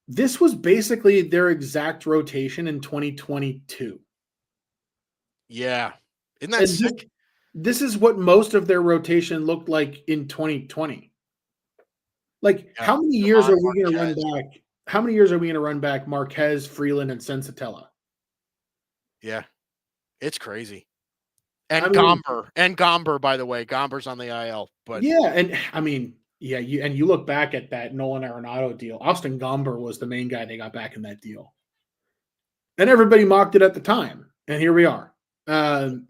this was basically their exact rotation in 2022. Yeah. Isn't that sick? This is what most of their rotation looked like in 2020. Like, how many years are we going to run back? How many years are we going to run back Marquez, Freeland, and Sensatella? Yeah. It's crazy. And Gomber, by the way. Gomber's on the IL. But yeah, and I mean, yeah, you look back at that Nolan Arenado deal. Austin Gomber was the main guy they got back in that deal. And everybody mocked it at the time. And here we are. I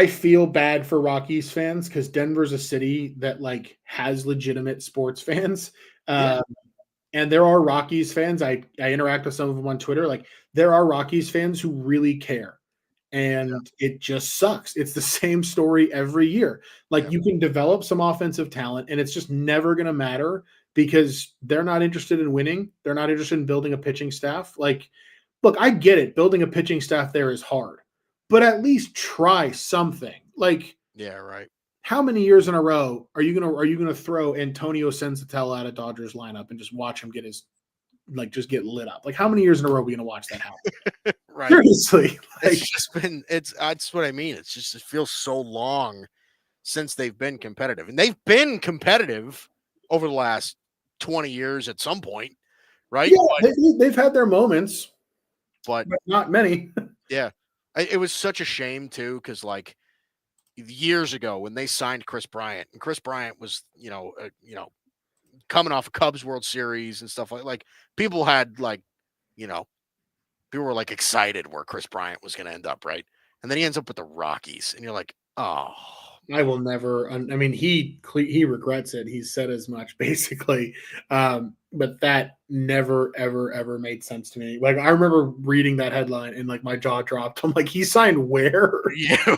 feel bad for Rockies fans because Denver's a city that like has legitimate sports fans. And there are Rockies fans. I interact with some of them on Twitter. Like there are Rockies fans who really care. And it just sucks. It's the same story every year. Like you can develop some offensive talent and it's just never going to matter because they're not interested in winning. They're not interested in building a pitching staff. Like, look, I get it. Building a pitching staff there is hard, but at least try something. Like, yeah, right. How many years in a row are you gonna throw Antonio Sensatella out of Dodgers lineup and just watch him get just get lit up? Like, how many years in a row are we gonna watch that happen? Right. Seriously, that's what I mean. It feels so long since they've been competitive, and they've been competitive over the last 20 years at some point, right? Yeah, they've had their moments. But not many. Yeah. It was such a shame too, because like years ago when they signed Chris Bryant, and Chris Bryant was, coming off a Cubs World Series and stuff like people had people were like excited where Chris Bryant was going to end up, right? And then he ends up with the Rockies, and you're like, oh. I will never. I mean, he regrets it. He's said as much, basically. But that never, ever, ever made sense to me. Like I remember reading that headline and like my jaw dropped. I'm like, he signed where? Yeah,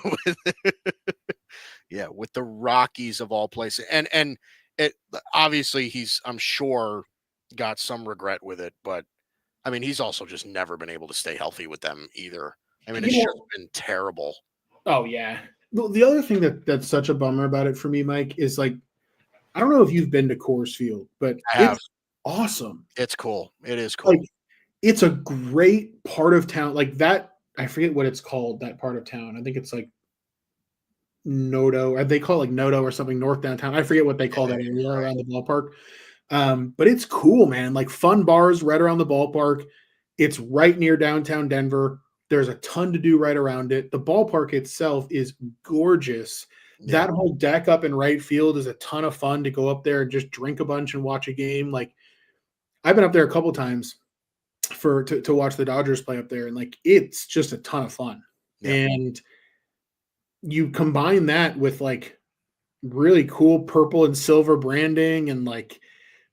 Yeah, with the Rockies of all places. And it obviously I'm sure got some regret with it, but I mean, he's also just never been able to stay healthy with them either. I mean, You it's just know, been terrible. oh yeah. The other thing that's such a bummer about it for me, Mike, is like I don't know if you've been to Coors Field, but I have. it's awesome. It's cool. It is Like cool. it's a great part of town. Like that, I forget what it's called. That part of town. I think it's like Nodo, or they call it like Nodo or something, north downtown. I forget what they call that area around the ballpark. But it's cool, man. Like fun bars right around the ballpark. It's right near downtown Denver. There's a ton to do right around it. The ballpark itself is gorgeous. Yeah. That whole deck up in right field is a ton of fun to go up there and just drink a bunch and watch a game. Like I've been up there a couple times to watch the Dodgers play up there, and like it's just a ton of fun. Yeah. And you combine that with like really cool purple and silver branding, and like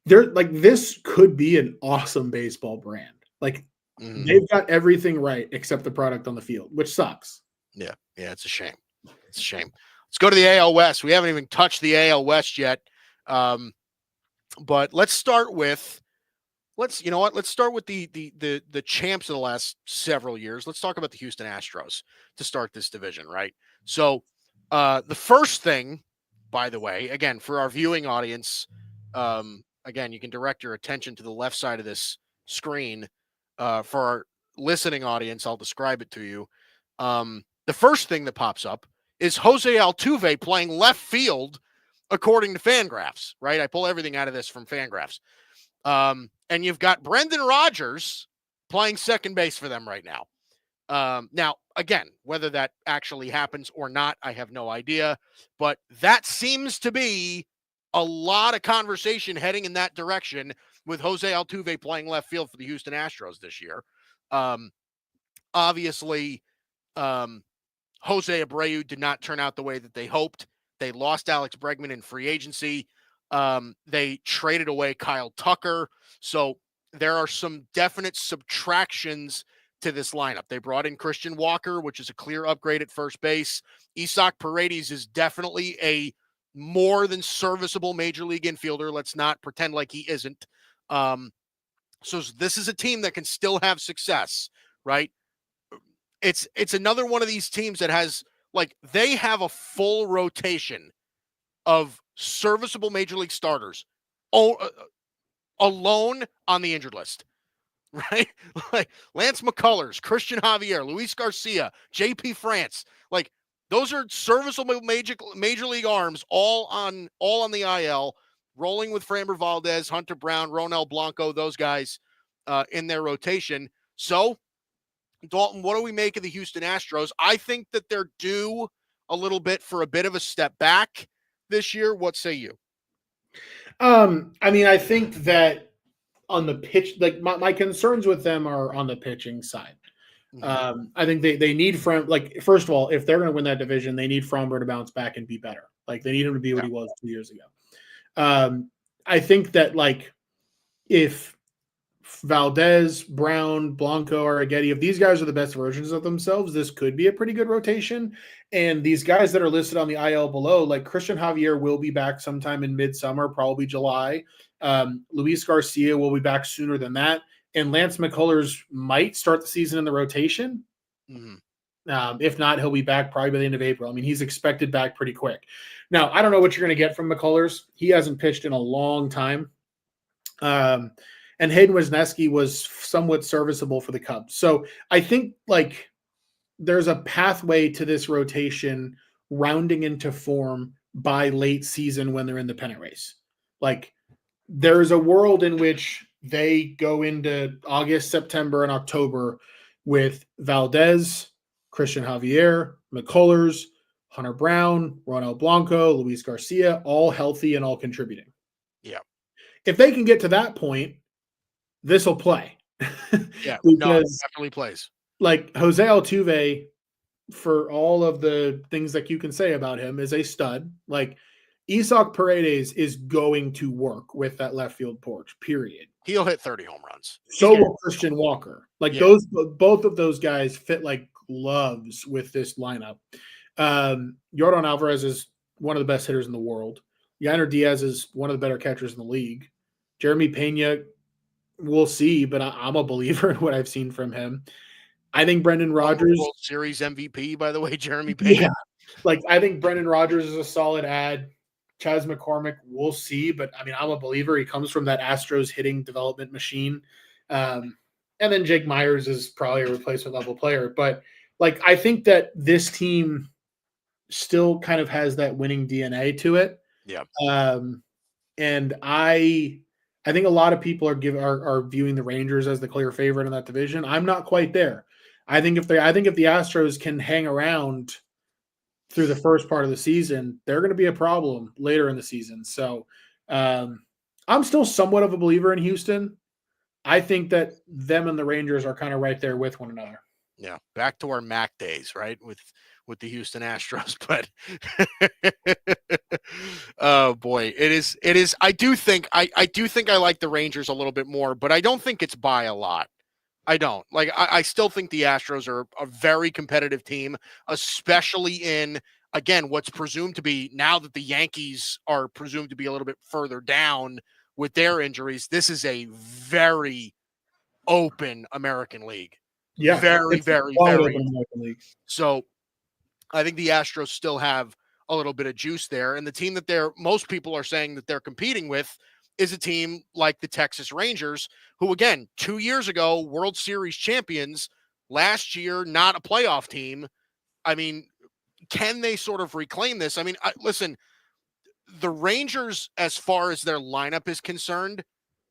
they're like this could be an awesome baseball brand. Like they've got everything right except the product on the field, which sucks. Yeah. Yeah. It's a shame. It's a shame. Let's go to the AL West. We haven't even touched the AL West yet. But let's start with let's start with the champs of the last several years. Let's talk about the Houston Astros to start this division, right? So the first thing, by the way, again, for our viewing audience, again, you can direct your attention to the left side of this screen. For our listening audience, I'll describe it to you. The first thing that pops up is Jose Altuve playing left field, according to Fangraphs, right? I pull everything out of this from Fangraphs. And you've got Brendan Rodgers playing second base for them right now. Now, again, whether that actually happens or not, I have no idea. But that seems to be a lot of conversation heading in that direction with Jose Altuve playing left field for the Houston Astros this year. Obviously, Jose Abreu did not turn out the way that they hoped. They lost Alex Bregman in free agency. They traded away Kyle Tucker. So there are some definite subtractions to this lineup. They brought in Christian Walker, which is a clear upgrade at first base. Isaac Paredes is definitely a more than serviceable major league infielder. Let's not pretend like he isn't. So this is a team that can still have success, right? It's another one of these teams that has, like, they have a full rotation of serviceable major league starters alone on the injured list, right? Like Lance McCullers, Christian Javier, Luis Garcia, JP France, like those are serviceable major league arms all on the IL, rolling with Framber Valdez, Hunter Brown, Ronel Blanco, those guys in their rotation. So Dalton, what do we make of the Houston Astros? I think that they're due a little bit for a bit of a step back this year. What say you? I mean, I think that on the pitch, like my concerns with them are on the pitching side. I think they need like, first of all, if they're going to win that division, they need Framber to bounce back and be better. Like they need him to be what he was 2 years ago. I think that like if Valdez, Brown, Blanco, Arrighetti, if these guys are the best versions of themselves, this could be a pretty good rotation. And these guys that are listed on the IL below, like Christian Javier will be back sometime in midsummer, probably July. Luis Garcia will be back sooner than that. And Lance McCullers might start the season in the rotation. If not, he'll be back probably by the end of April. I mean, he's expected back pretty quick. Now, I don't know what you're going to get from McCullers. He hasn't pitched in a long time. And Hayden Wesneski was somewhat serviceable for the Cubs. So I think like there's a pathway to this rotation rounding into form by late season when they're in the pennant race. Like there's a world in which they go into August, September, and October with Valdez, Christian Javier, McCullers, Hunter Brown, Ronel Blanco, Luis Garcia, all healthy and all contributing. Yeah. If they can get to that point, this will play. Yeah, no, it definitely plays. Like Jose Altuve, for all of the things that you can say about him, is a stud. Like Isaac Paredes is going to work with that left field porch, period. He'll hit 30 home runs. So will Christian Walker. Like both of those guys fit like gloves with this lineup. Yordan Alvarez is one of the best hitters in the world. Yainer Diaz is one of the better catchers in the league. Jeremy Pena, we'll see, but I'm a believer in what I've seen from him. I think Brendan Rodgers, World Series MVP, by the way, Jeremy Pena. yeah, like I think Brendan Rodgers is a solid ad. Chas McCormick, we'll see, but I mean, I'm a believer. He comes from that Astros hitting development machine. And then Jake Myers is probably a replacement level player. But like, I think that this team still kind of has that winning DNA to it. Yeah. And I think a lot of people are viewing the Rangers as the clear favorite in that division. I'm not quite there. I think if the Astros can hang around through the first part of the season, they're going to be a problem later in the season. So I'm still somewhat of a believer in Houston. I think that them and the Rangers are kind of right there with one another. Yeah, back to our Mac days, right? With the Houston Astros, but oh boy, it is. I do think I like the Rangers a little bit more, but I don't think it's by a lot. I don't. Like, I still think the Astros are a very competitive team, especially in, again, what's presumed to be, now that the Yankees are presumed to be a little bit further down with their injuries, this is a very open American League. Yeah. Very, very, very. American League. So I think the Astros still have a little bit of juice there. And the team that most people are saying that they're competing with is a team like the Texas Rangers, who, again, 2 years ago, World Series champions, last year, not a playoff team. I mean, can they sort of reclaim this? I mean, listen, the Rangers, as far as their lineup is concerned,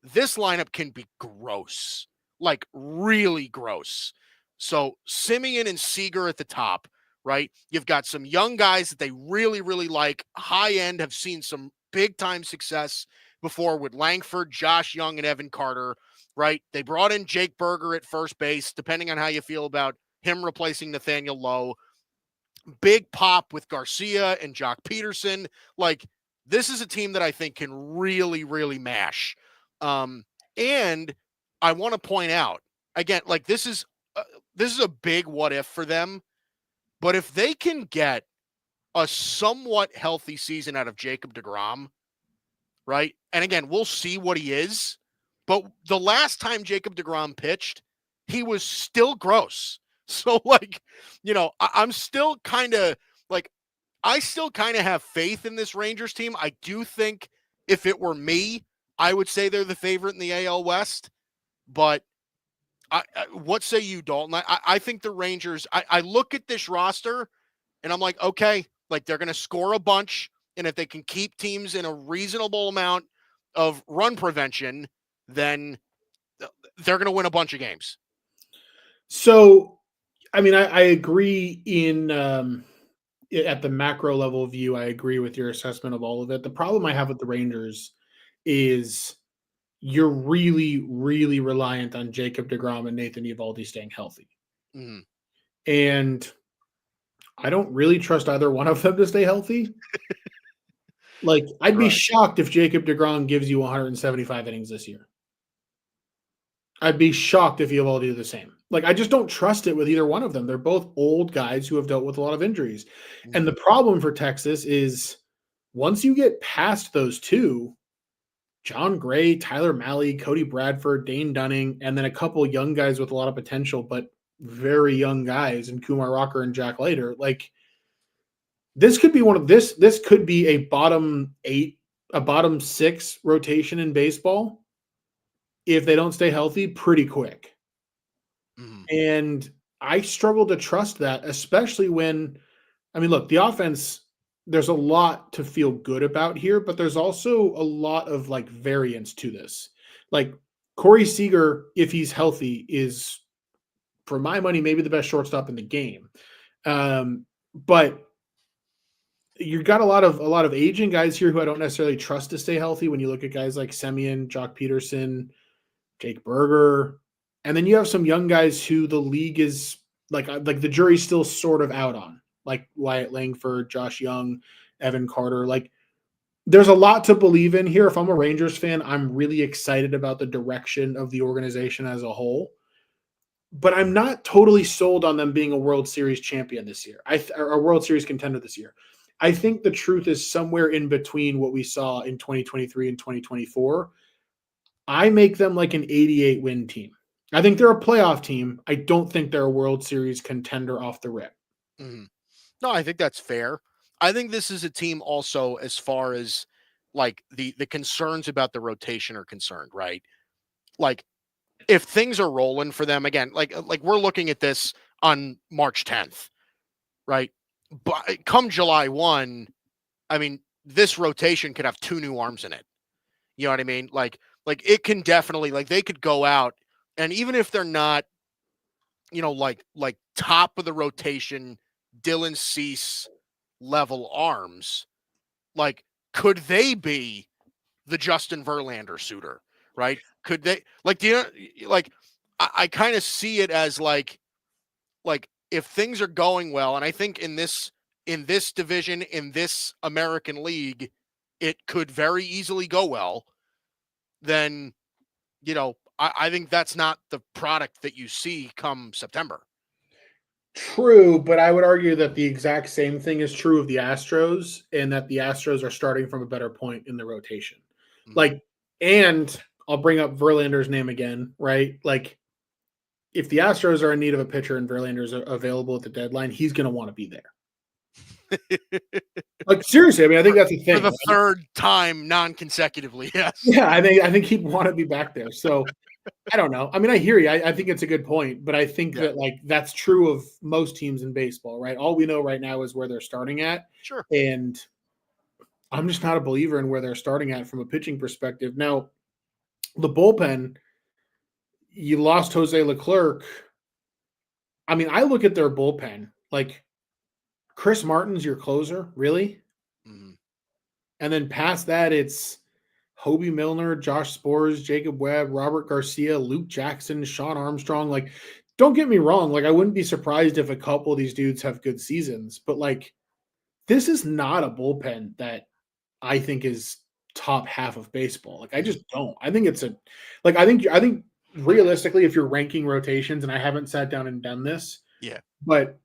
this lineup can be gross, like really gross. So Simeon and Seager at the top, right? You've got some young guys that they really, really like. High end, have seen some big time success before with Langford, Josh Young, and Evan Carter, right? They brought in Jake Berger at first base, depending on how you feel about him replacing Nathaniel Lowe. Big pop with Garcia and Jock Peterson. Like, this is a team that I think can really, really mash. And I want to point out, again, like, this is a big what if for them. But if they can get a somewhat healthy season out of Jacob deGrom, right? And again, we'll see what he is. But the last time Jacob deGrom pitched, he was still gross. So, like, you know, I'm still kind of like, I still kind of have faith in this Rangers team. I do think if it were me, I would say they're the favorite in the AL West. But what say you, Dalton? I think the Rangers, I look at this roster and I'm like, okay, like, they're going to score a bunch. And if they can keep teams in a reasonable amount of run prevention, then they're going to win a bunch of games. So, I mean, I agree at the macro level view, I agree with your assessment of all of it. The problem I have with the Rangers is you're really, really reliant on Jacob deGrom and Nathan Eovaldi staying healthy. Mm-hmm. And I don't really trust either one of them to stay healthy. Like, I'd be shocked if Jacob deGrom gives you 175 innings this year. I'd be shocked if Eovaldi do the same. Like, I just don't trust it with either one of them. They're both old guys who have dealt with a lot of injuries. Mm-hmm. And the problem for Texas is once you get past those two, John Gray, Tyler Mahle, Cody Bradford, Dane Dunning, and then a couple young guys with a lot of potential, but very young guys, and Kumar Rocker and Jack Leiter. Like, this could be this could be a bottom 6 rotation in baseball if they don't stay healthy pretty quick. Mm-hmm. And I struggle to trust that, especially when, I mean, look, the offense, there's a lot to feel good about here, but there's also a lot of like variance to this. Like, Corey Seager, if he's healthy, is, for my money, maybe the best shortstop in the game. But you've got a lot of aging guys here who I don't necessarily trust to stay healthy. When you look at guys like Semien, Jock Peterson, Jake Berger, and then you have some young guys who the league is like the jury's still sort of out on, like Wyatt Langford, Josh Young, Evan Carter. Like, there's a lot to believe in here. If I'm a Rangers fan, I'm really excited about the direction of the organization as a whole. But I'm not totally sold on them being a World Series champion this year, or a World Series contender this year. I think the truth is somewhere in between what we saw in 2023 and 2024. I make them like an 88 win team. I think they're a playoff team. I don't think they're a World Series contender off the rip. Mm-hmm. No, I think that's fair. I think this is a team also as far as like the concerns about the rotation are concerned, right? Like if things are rolling for them again, like we're looking at this on March 10th, right? But come July 1, I mean, this rotation could have 2 new arms in it. You know what I mean? Like it can definitely like they could go out and even if they're not, like top of the rotation, Dylan Cease level arms, like could they be the Justin Verlander suitor, right? Could they like do you like I kind of see it as like if things are going well, and I think in this division, in this American League, it could very easily go well, then I think that's not the product that you see come September. True, but I would argue that the exact same thing is true of the Astros, and that the Astros are starting from a better point in the rotation. Mhm. Like, and I'll bring up Verlander's name again, right? Like, if the Astros are in need of a pitcher and Verlander's available at the deadline, he's going to want to be there. Like, seriously, I mean, I think that's the For thing. the third time non-consecutively, yes. Yeah, I think he'd want to be back there. So I don't know. I mean, I hear you. I think it's a good point, but I think Yeah. that like that's true of most teams in baseball, right? All we know right now is where they're starting at. Sure. And I'm just not a believer in where they're starting at from a pitching perspective. Now, the bullpen, you lost Jose Leclerc. I mean, I look at their bullpen like Chris Martin's your closer, really? Mhm. And then past that, it's Hobie Milner, Josh Spores, Jacob Webb, Robert Garcia, Luke Jackson, Sean Armstrong. Like, don't get me wrong. Like, I wouldn't be surprised if a couple of these dudes have good seasons, but like, this is not a bullpen that I think is top half of baseball. Like, I just don't. I think it's I think realistically, if you're ranking rotations, and I haven't sat down and done this, Yeah. but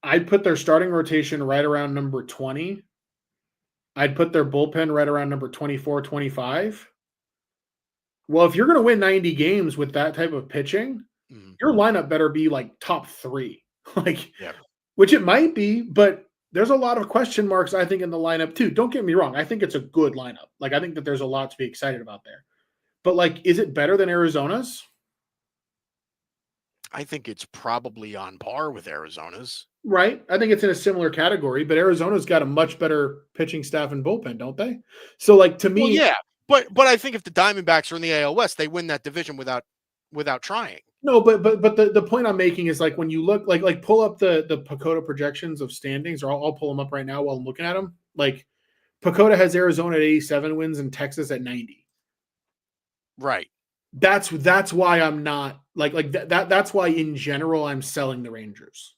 I'd put their starting rotation right around number 20. I'd put their bullpen right around number 24, 25. Well, if you're going to win 90 games with that type of pitching, Mhm. your lineup better be like top 3. Like, Yeah. which it might be, but there's a lot of question marks, I think, in the lineup too. Don't get me wrong. I think it's a good lineup. Like, I think that there's a lot to be excited about there. But like, is it better than Arizona's? I think it's probably on par with Arizona's. Right. I think it's in a similar category, but Arizona's got a much better pitching staff and bullpen, don't they? So like to Well, me, yeah, but I think if the Diamondbacks are in the AL West, they win that division without trying. no, but the point I'm making is like when you look like pull up the Pacoda projections of standings, or I'll pull them up right now while I'm looking at them. Like Pacoda has Arizona at 87 wins and Texas at 90. Right. That's why I'm not that's why in general I'm selling the Rangers.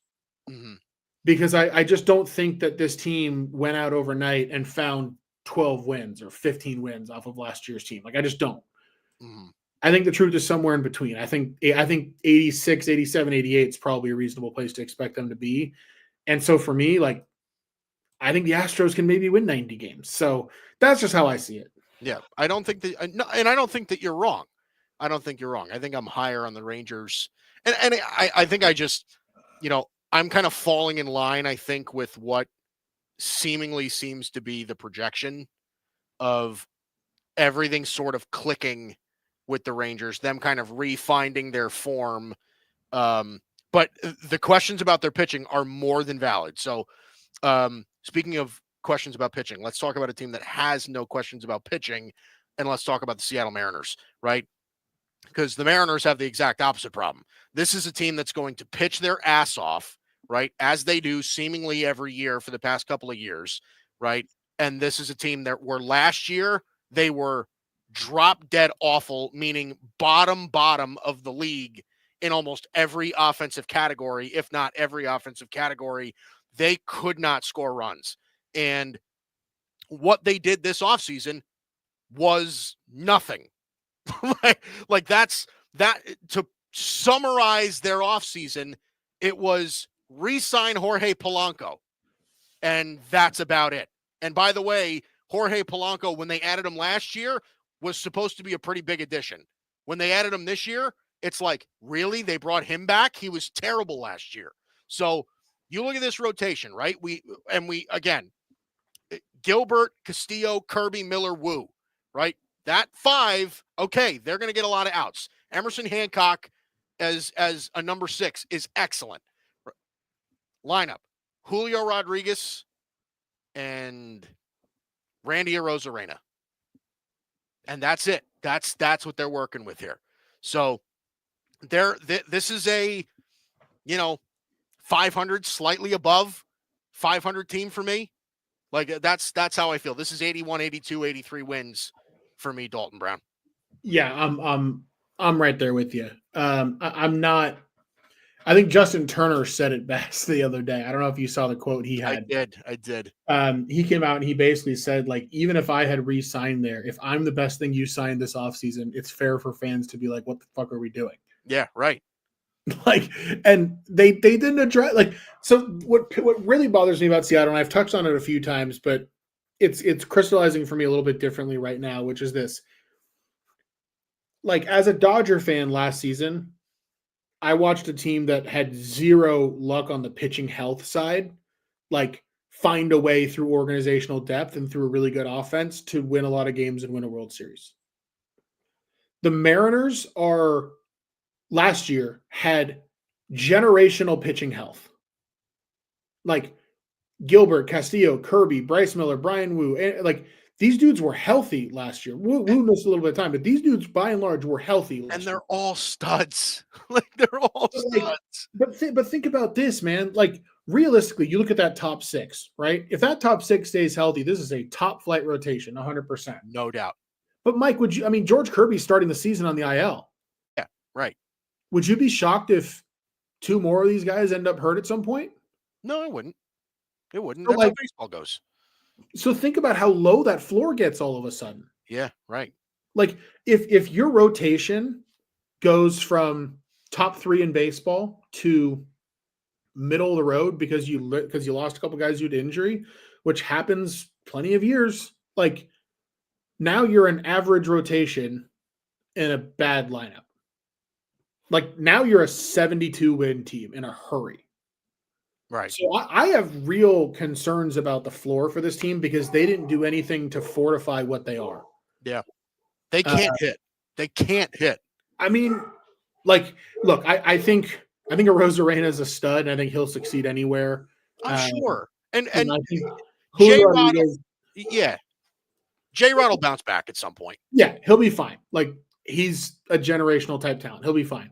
Mhm. Because I just don't think that this team went out overnight and found 12 wins or 15 wins off of last year's team. Like, I just don't. Mhm. I think the truth is somewhere in between. I think 86, 87, 88 is probably a reasonable place to expect them to be. And so for me, like, I think the Astros can maybe win 90 games. So that's just how I see it. Yeah, I don't think that, no, and I don't think that you're wrong. I don't think you're wrong. I think I'm higher on the Rangers, and I think I just, I'm kind of falling in line. I think with what seemingly seems to be the projection of everything sort of clicking with the Rangers, them kind of refinding their form. But the questions about their pitching are more than valid. So, speaking of questions about pitching, let's talk about a team that has no questions about pitching, and let's talk about the Seattle Mariners, right? Because the Mariners have the exact opposite problem. This is a team that's going to pitch their ass off, right? As they do seemingly every year for the past couple of years, right? And this is a team that were last year, they were drop dead awful, meaning bottom of the league in almost every offensive category, if not every offensive category. They could not score runs. And what they did this offseason was nothing. like that's that to summarize their offseason, it was re-sign Jorge Polanco and that's about it. And by the way, Jorge Polanco, when they added him last year, was supposed to be a pretty big addition. When they added him this year, it's like, really? They brought him back? He was terrible last year. So you look at this rotation, right? We again, Gilbert, Castillo, Kirby, Miller, Wu, right? That 5, okay, they're going to get a lot of outs. Emerson Hancock as a number 6 is excellent. Lineup: Julio Rodriguez and Randy Arozarena. And that's it. That's what they're working with here. So this is a, 500, slightly above 500 team for me. Like that's how I feel. This is 81, 82, 83 wins for me, Dalton Brown. Yeah, I'm right there with you. I'm not. I think Justin Turner said it best the other day. I don't know if you saw the quote he had. I did. He came out and he basically said, like, even if I had re-signed there, if I'm the best thing you signed this offseason, it's fair for fans to be like, what the fuck are we doing? Yeah, right. Like, and they didn't address, like, so what really bothers me about Seattle, and I've touched on it a few times, but it's crystallizing for me a little bit differently right now, which is this. Like, as a Dodger fan last season, I watched a team that had zero luck on the pitching health side, like find a way through organizational depth and through a really good offense to win a lot of games and win a World Series. The Mariners last year had generational pitching health. Like Gilbert, Castillo, Kirby, Bryce Miller, Brian Wu, like these dudes were healthy last year. Wu missed a little bit of time, but these dudes, by and large, were healthy. And they're all studs. Like they're all studs. But think about this, man. Like realistically, you look at that top 6, right? If that top 6 stays healthy, this is a top flight rotation, 100%. No doubt. But Mike, George Kirby's starting the season on the IL. Yeah, right. Would you be shocked if 2 more of these guys end up hurt at some point? No, I wouldn't. It wouldn't. So That's how baseball goes. So think about how low that floor gets all of a sudden. Yeah, right. Like if your rotation goes from top 3 in baseball to middle of the road because you lost a couple guys due to injury, which happens plenty of years, like now you're an average rotation in a bad lineup. Like now you're a 72 win team in a hurry. Right. So I have real concerns about the floor for this team because they didn't do anything to fortify what they are. Yeah. They can't hit. They can't hit. I mean, like, look, I think Arozarena is a stud, and I think he'll succeed anywhere. I'm sure. And I think J-Rod, J-Rod will bounce back at some point. Yeah, he'll be fine. Like, he's a generational type talent. He'll be fine.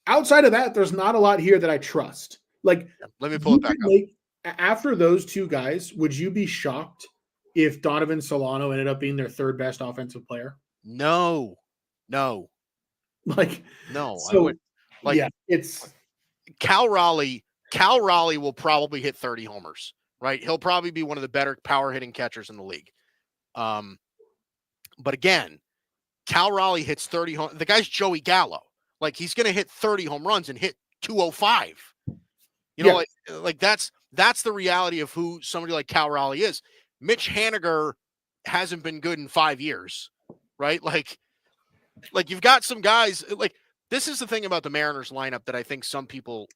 Outside of that, there's not a lot here that I trust. Like, let me pull it back up. After those 2 guys, would you be shocked if Donovan Solano ended up being their 3rd best offensive player? No. Like, no. So, I would, like, yeah, it's Cal Raleigh will probably hit 30 homers, right? He'll probably be one of the better power hitting catchers in the league. But again, Cal Raleigh hits 30 home. The guy's Joey Gallo. Like, he's going to hit 30 home runs and hit 205. You know, like that's the reality of who somebody like Cal Raleigh is. Mitch Haniger hasn't been good in 5 years, right? Like you've got some guys. Like, this is the thing about the Mariners lineup that I think some people,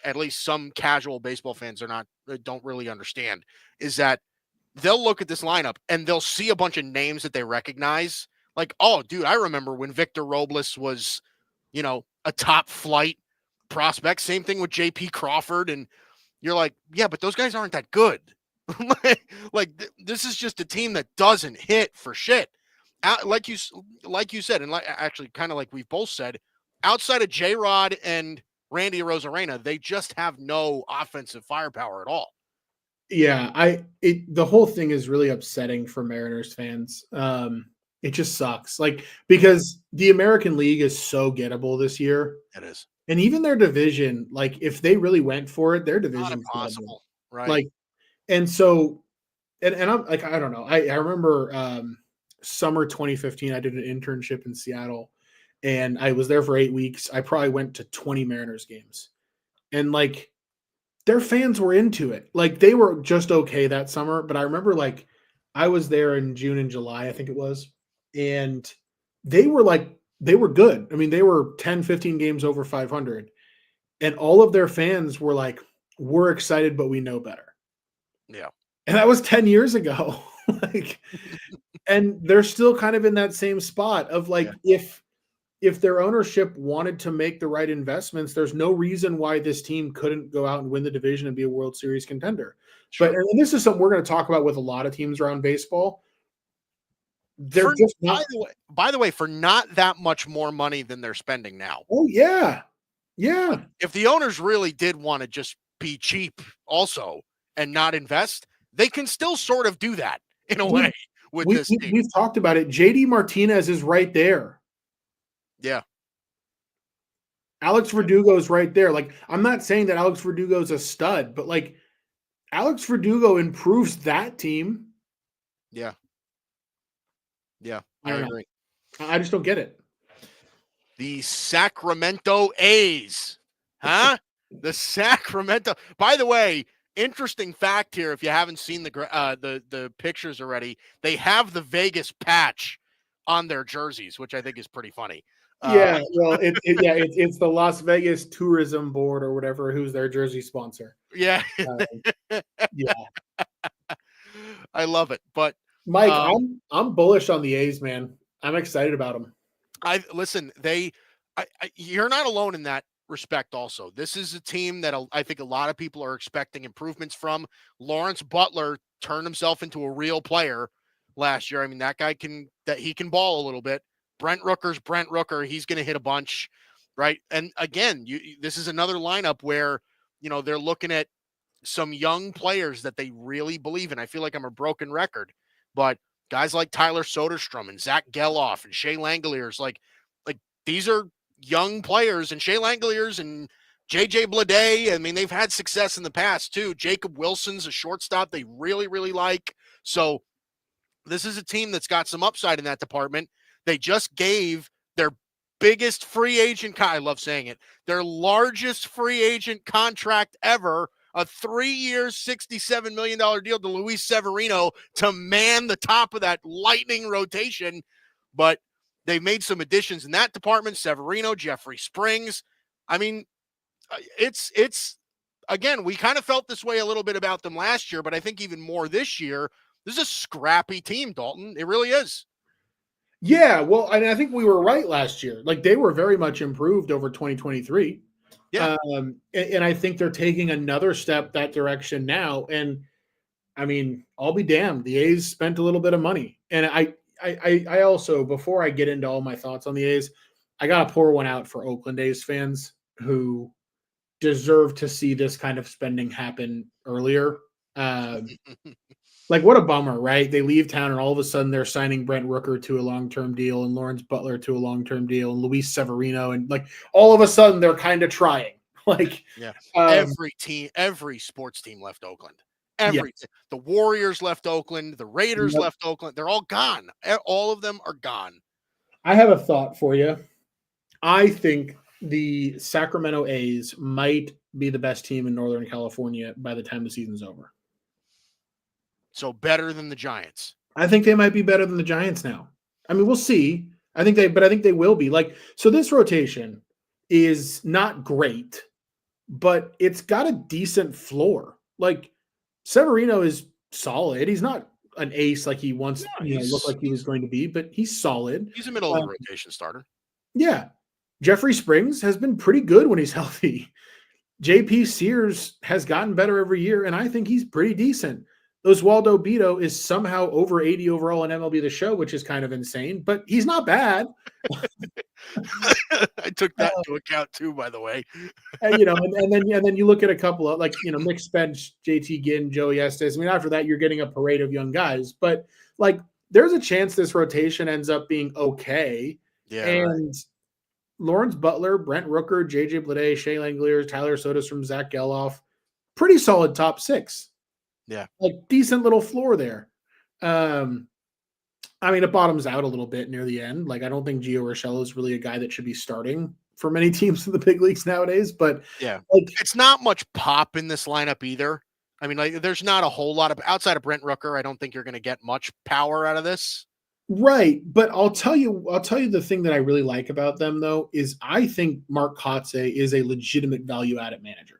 at least some casual baseball fans don't really understand, is that they'll look at this lineup and they'll see a bunch of names that they recognize. Like, oh, dude, I remember when Victor Robles was, a top flight prospect. Same thing with JP Crawford. And you're like, yeah, but those guys aren't that good. This is just a team that doesn't hit for shit. Like you said, and actually kind of like we've both said, outside of J-Rod and Randy Arozarena, they just have no offensive firepower at all. Yeah, the whole thing is really upsetting for Mariners fans. It just sucks. Like, because the American League is so gettable this year. It is. And even their division, like if they really went for it, their division is impossible. Right. Like, and so, and I'm like, I don't know. I remember summer 2015, I did an internship in Seattle and I was there for 8 weeks. I probably went to 20 Mariners games. And like, their fans were into it. Like they were just okay that summer. But I remember like I was there in June and July, I think it was, and they were good. I mean, they were 10, 15 games over 500. And all of their fans were like, we're excited, but we know better. Yeah. And that was 10 years ago. Like, and they're still kind of in that same spot of like, Yeah. if their ownership wanted to make the right investments, there's no reason why this team couldn't go out and win the division and be a World Series contender. But Sure. and this is something we're going to talk about with a lot of teams around baseball. They're For just not. by the way, for not that much more money than they're spending now. Oh yeah, yeah. If the owners really did want to just be cheap also and not invest, they can still sort of do that in a way with this team. We've talked about it. JD Martinez is right there. Yeah. Alex Verdugo is right there. Like, I'm not saying that Alex Verdugo is a stud, but like Alex Verdugo improves that team. Yeah. Yeah, I I don't know. agree. I just don't get it. The Sacramento A's, huh? The Sacramento. By the way, interesting fact here. If you haven't seen the pictures already, they have the Vegas patch on their jerseys, which I think is pretty funny. Yeah, well, it's the Las Vegas Tourism Board or whatever who's their jersey sponsor. Yeah, Yeah, I love it. But Mike, I'm bullish on the A's, man. I'm excited about them. Listen. You're not alone in that respect. Also, this is a team that I think a lot of people are expecting improvements from. Lawrence Butler turned himself into a real player last year. I mean, that guy can ball a little bit. Brent Rooker's Brent Rooker. He's going to hit a bunch, right? And again, this is another lineup where they're looking at some young players that they really believe in. I feel like I'm a broken record, but guys like Tyler Soderstrom and Zach Geloff and Shea Langoliers, like these are young players, and Shea Langoliers and JJ Bleday. I mean, they've had success in the past too. Jacob Wilson's a shortstop they really, really like. So this is a team that's got some upside in that department. They just gave their biggest free agent, I love saying it, their largest free agent contract ever, a 3-year, $67 million deal to Luis Severino to man the top of that lightning rotation. But they've made some additions in that department. Severino, Jeffrey Springs. I mean, it's again, we kind of felt this way a little bit about them last year, but I think even more this year. This is a scrappy team, Dalton. It really is. Yeah, well, and I think we were right last year. Like they were very much improved over 2023. Yeah. And I think they're taking another step that direction now. And I mean, I'll be damned. The A's spent a little bit of money. And I also, before I get into all my thoughts on the A's, I got to pour one out for Oakland A's fans who deserve to see this kind of spending happen earlier. Like, what a bummer, right? They leave town and all of a sudden they're signing Brent Rooker to a long-term deal and Lawrence Butler to a long-term deal and Luis Severino. And like all of a sudden they're kind of trying. Like, yeah, every sports team left Oakland. The Warriors left Oakland, the Raiders left Oakland. They're all gone. All of them are gone. I have a thought for you. I think the Sacramento A's might be the best team in Northern California by the time the season's over. So better than the Giants. I think they might be better than the Giants now. I mean, we'll see. I think they will be. Like, so this rotation is not great, but it's got a decent floor. Like Severino is solid. He's not an ace like he once looked like he was going to be, but he's solid. He's a middle of the rotation starter. Yeah. Jeffrey Springs has been pretty good when he's healthy. JP Sears has gotten better every year, and I think he's pretty decent. Oswaldo Bido is somehow over 80 overall in MLB The Show, which is kind of insane, but he's not bad. I took that into account too, by the way. And then you look at a couple of Nick Spence, JT Ginn, Joey Estes. I mean, after that, you're getting a parade of young guys, but like there's a chance this rotation ends up being okay. Yeah. And right. Lawrence Butler, Brent Rooker, JJ Bleday, Shea Langoliers, Tyler Soderstrom, Zach Geloff, pretty solid top 6. Yeah. Like decent little floor there. I mean, it bottoms out a little bit near the end. Like, I don't think Gio Urshela is really a guy that should be starting for many teams in the big leagues nowadays. But Yeah. like, It's not much pop in this lineup either. I mean, like, there's not a whole lot of outside of Brent Rooker. I don't think you're going to get much power out of this. right. But I'll tell you the thing that I really like about them though is I think Mark Kotze is a legitimate value added manager.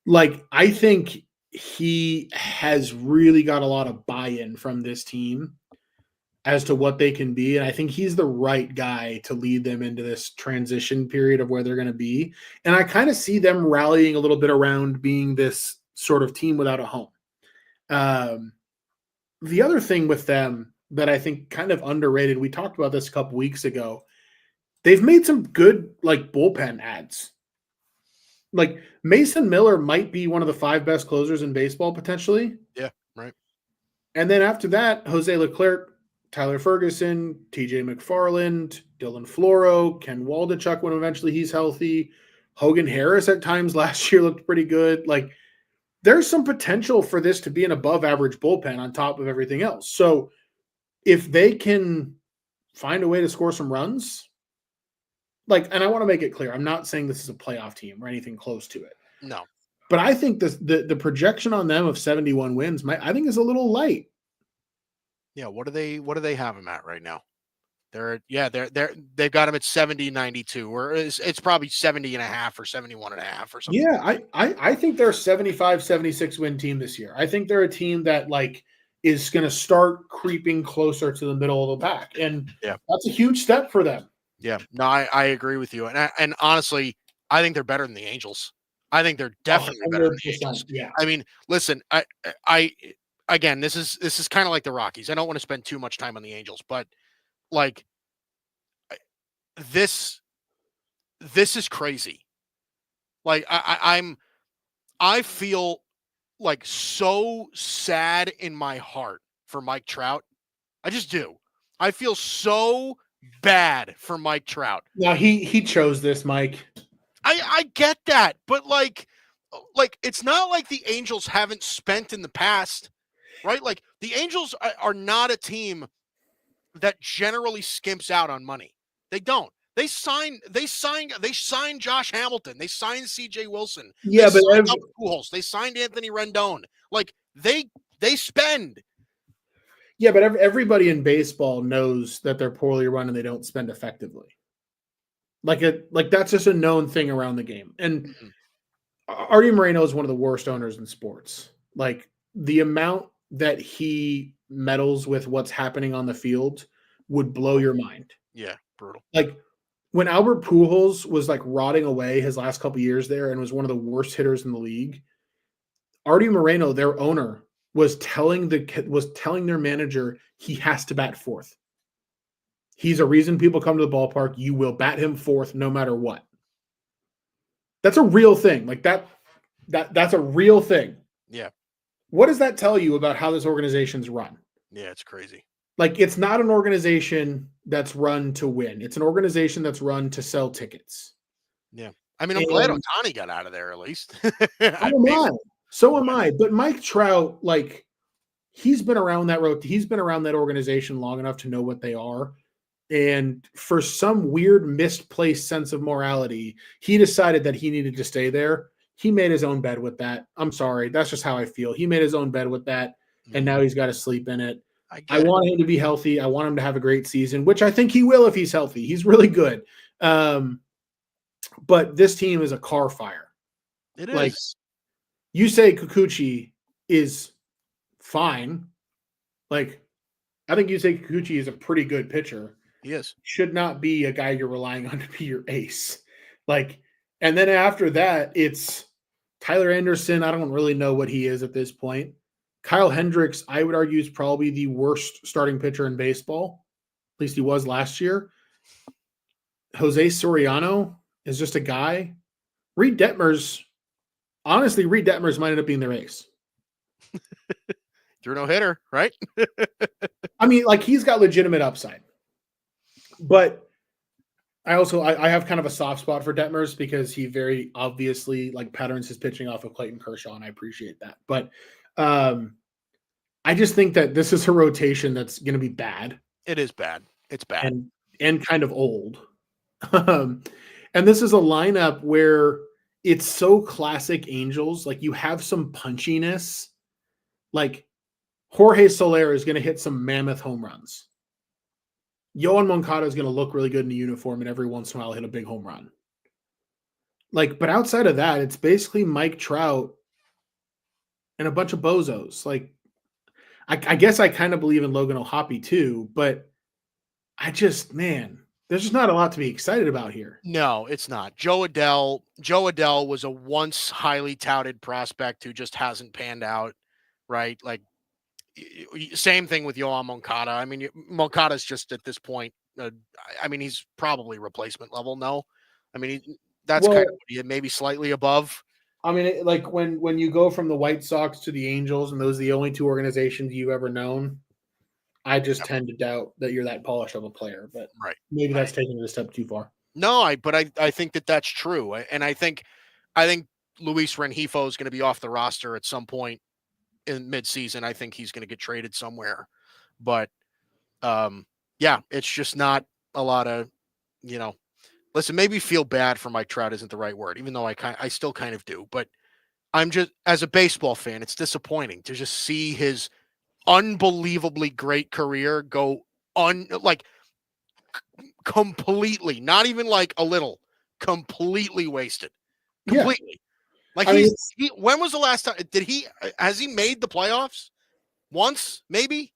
Like, I think he has really got a lot of buy-in from this team as to what they can be. And I think he's the right guy to lead them into this transition period of where they're going to be. And I kind of see them rallying a little bit around being this sort of team without a home. The other thing with them that I think kind of underrated, we talked about this a couple weeks ago, they've made some good like bullpen ads. Like Mason Miller might be one of the 5 best closers in baseball potentially. Yeah, right. And then after that, Jose Leclerc, Tyler Ferguson, TJ McFarland, Dylan Floro, Ken Waldichuk when eventually he's healthy. Hogan Harris at times last year looked pretty good. Like, there's some potential for this to be an above average bullpen on top of everything else. So if they can find a way to score some runs, like, and I want to make it clear, I'm not saying this is a playoff team or anything close to it. No. But I think the projection on them of 71 wins, I think is a little light. Yeah, what do they have them at right now? They've got them at 70-92, or it's probably 70 and a half or 71 and a half or something. Yeah, I think they're a 75, 76 win team this year. I think they're a team that like is going to start creeping closer to the middle of the pack. And that's a huge step for them. Yeah, no, I agree with you. And honestly, I think they're better than the Angels. I think they're definitely better than the Angels. Yeah. I mean, listen, I again, this is kind of like the Rockies. I don't want to spend too much time on the Angels, but like this is crazy. Like I feel like so sad in my heart for Mike Trout. I just do. I feel so bad for Mike Trout. Now he chose this, Mike. I get that, but like it's not like the Angels haven't spent in the past, right? Like the Angels are not a team that generally skimps out on money. They don't. They signed Josh Hamilton. They signed CJ Wilson. Yeah, they but signed Pujols. They signed Anthony Rendon. Like they spend. Yeah, but everybody in baseball knows that they're poorly run and they don't spend effectively. Like that's just a known thing around the game. And Artie Moreno is one of the worst owners in sports. Like the amount that he meddles with what's happening on the field would blow your mind. Yeah, brutal. Like when Albert Pujols was like rotting away his last couple years there and was one of the worst hitters in the league, Artie Moreno, their owner, was telling their manager he has to bat fourth. He's a reason people come to the ballpark. You will bat him fourth no matter what. That's a real thing. Like that's a real thing. Yeah. What does that tell you about how this organization's run? Yeah, it's crazy. Like it's not an organization that's run to win. It's an organization that's run to sell tickets. Yeah. I mean, I'm glad Ohtani got out of there at least. So am I. But Mike Trout, like, he's been around that road. He's been around that organization long enough to know what they are. And for some weird misplaced sense of morality, he decided that he needed to stay there. He made his own bed with that. I'm sorry. That's just how I feel. He made his own bed with that. And now he's got to sleep in it. I want him to be healthy. I want him to have a great season, which I think he will if he's healthy. He's really good. But this team is a car fire. It like, is. You say Kikuchi is fine. Like, I think you say Kikuchi is a pretty good pitcher. He is. Should not be a guy you're relying on to be your ace. Like, and then after that, it's Tyler Anderson. I don't really know what he is at this point. Kyle Hendricks, I would argue, is probably the worst starting pitcher in baseball. At least he was last year. Jose Soriano is just a guy. Reed Detmers might end up being their ace. Threw no hitter, right? I mean, like, he's got legitimate upside. But I have kind of a soft spot for Detmers because he very obviously like patterns his pitching off of Clayton Kershaw, and I appreciate that. But I just think that this is a rotation that's going to be bad. It is bad. It's bad. And kind of old. And this is a lineup where it's so classic Angels. Like you have some punchiness. Like Jorge Soler is going to hit some mammoth home runs. Yohan Moncada is going to look really good in a uniform and every once in a while hit a big home run. Like, but outside of that, it's basically Mike Trout and a bunch of bozos. Like, I guess I kind of believe in Logan O'Hoppe too, but man, there's just not a lot to be excited about here. No, it's not. Joe Adell was a once highly touted prospect who just hasn't panned out, right? Like, same thing with Yohan Moncada. I mean, Moncada's just at this point, I mean, he's probably replacement level. No, I mean, that's kind of what he maybe slightly above. I mean, like when you go from the White Sox to the Angels, and those are the only two organizations you've ever known, I just tend to doubt that you're that polished of a player. But maybe that's taking it a step too far. No, I think that that's true, and I think Luis Rengifo is going to be off the roster at some point in midseason. I think he's going to get traded somewhere, but yeah, it's just not a lot of, listen, maybe feel bad for Mike Trout isn't the right word, even though I still kind of do, but I'm just, as a baseball fan, it's disappointing to just see his unbelievably great career go completely, not even like a little, completely wasted. Completely. Yeah. Like when was the last time has he made the playoffs? Once, maybe?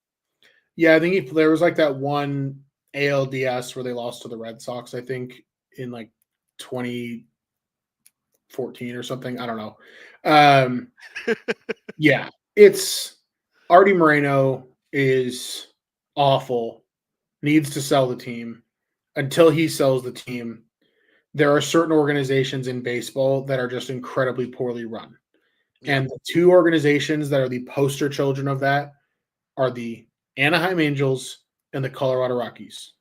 Yeah, I think there was like that one ALDS where they lost to the Red Sox, I think, in like 2014 or something. I don't know. Yeah, it's Artie Moreno is awful, needs to sell the team. Until he sells the team, there are certain organizations in baseball that are just incredibly poorly run. Yeah. And the two organizations that are the poster children of that are the Anaheim Angels and the Colorado Rockies.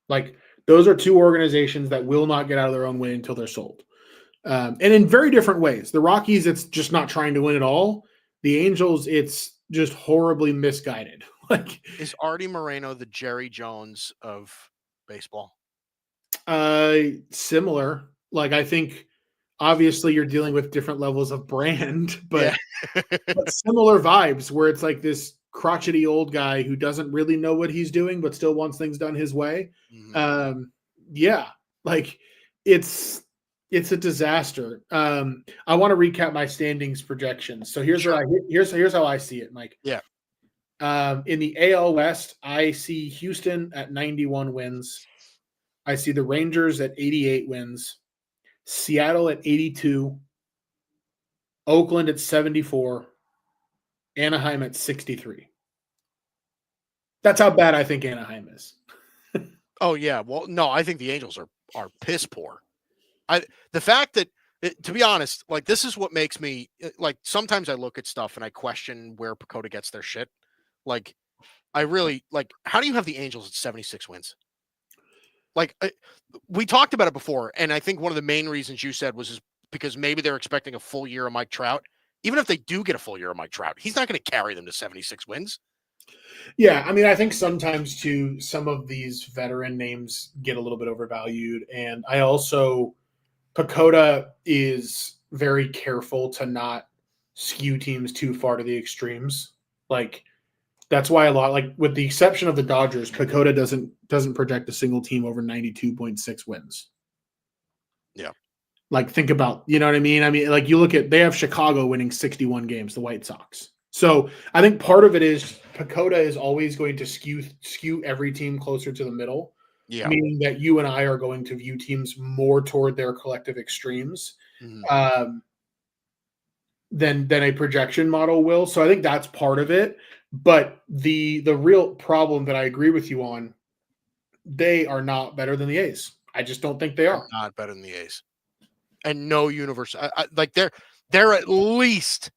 Like, those are two organizations that will not get out of their own way until they're sold. And in very different ways. The Rockies, it's just not trying to win at all. The Angels, it's just horribly misguided. Like, is Artie Moreno the Jerry Jones of baseball? Similar. Like, I think obviously you're dealing with different levels of brand, but, but similar vibes where it's like this crotchety old guy who doesn't really know what he's doing, but still wants things done his way. Mm-hmm. Yeah, like it's a disaster. I want to recap my standings projections. So here's here's how I see it, Mike. Yeah. In the AL West, I see Houston at 91 wins. I see the Rangers at 88 wins, Seattle at 82, Oakland at 74, Anaheim at 63. That's how bad I think Anaheim is. Oh yeah, well, no, I think the Angels are piss poor. The fact that, to be honest, like, this is what makes me, like, sometimes I look at stuff and I question where Pacoda gets their shit. Like, I really, like, how do you have the Angels at 76 wins? Like, we talked about it before, and I think one of the main reasons you said was because maybe they're expecting a full year of Mike Trout. Even if they do get a full year of Mike Trout, he's not going to carry them to 76 wins. Yeah, I mean, I think sometimes too, some of these veteran names get a little bit overvalued, and I also, Pacoda is very careful to not skew teams too far to the extremes. Like, that's why a lot, like with the exception of the Dodgers, Pacoda doesn't project a single team over 92.6 wins. Yeah. Like, think about, you know what I mean? I mean, like, you look at, they have Chicago winning 61 games, the White Sox. So I think part of it is Pacoda is always going to skew every team closer to the middle. Yeah. Meaning that you and I are going to view teams more toward their collective extremes. Mm-hmm. Than a projection model will. So I think that's part of it. But the real problem that I agree with you on, they are not better than the A's. I just don't think they are. Not better than the A's. And no universe. Like, they're at least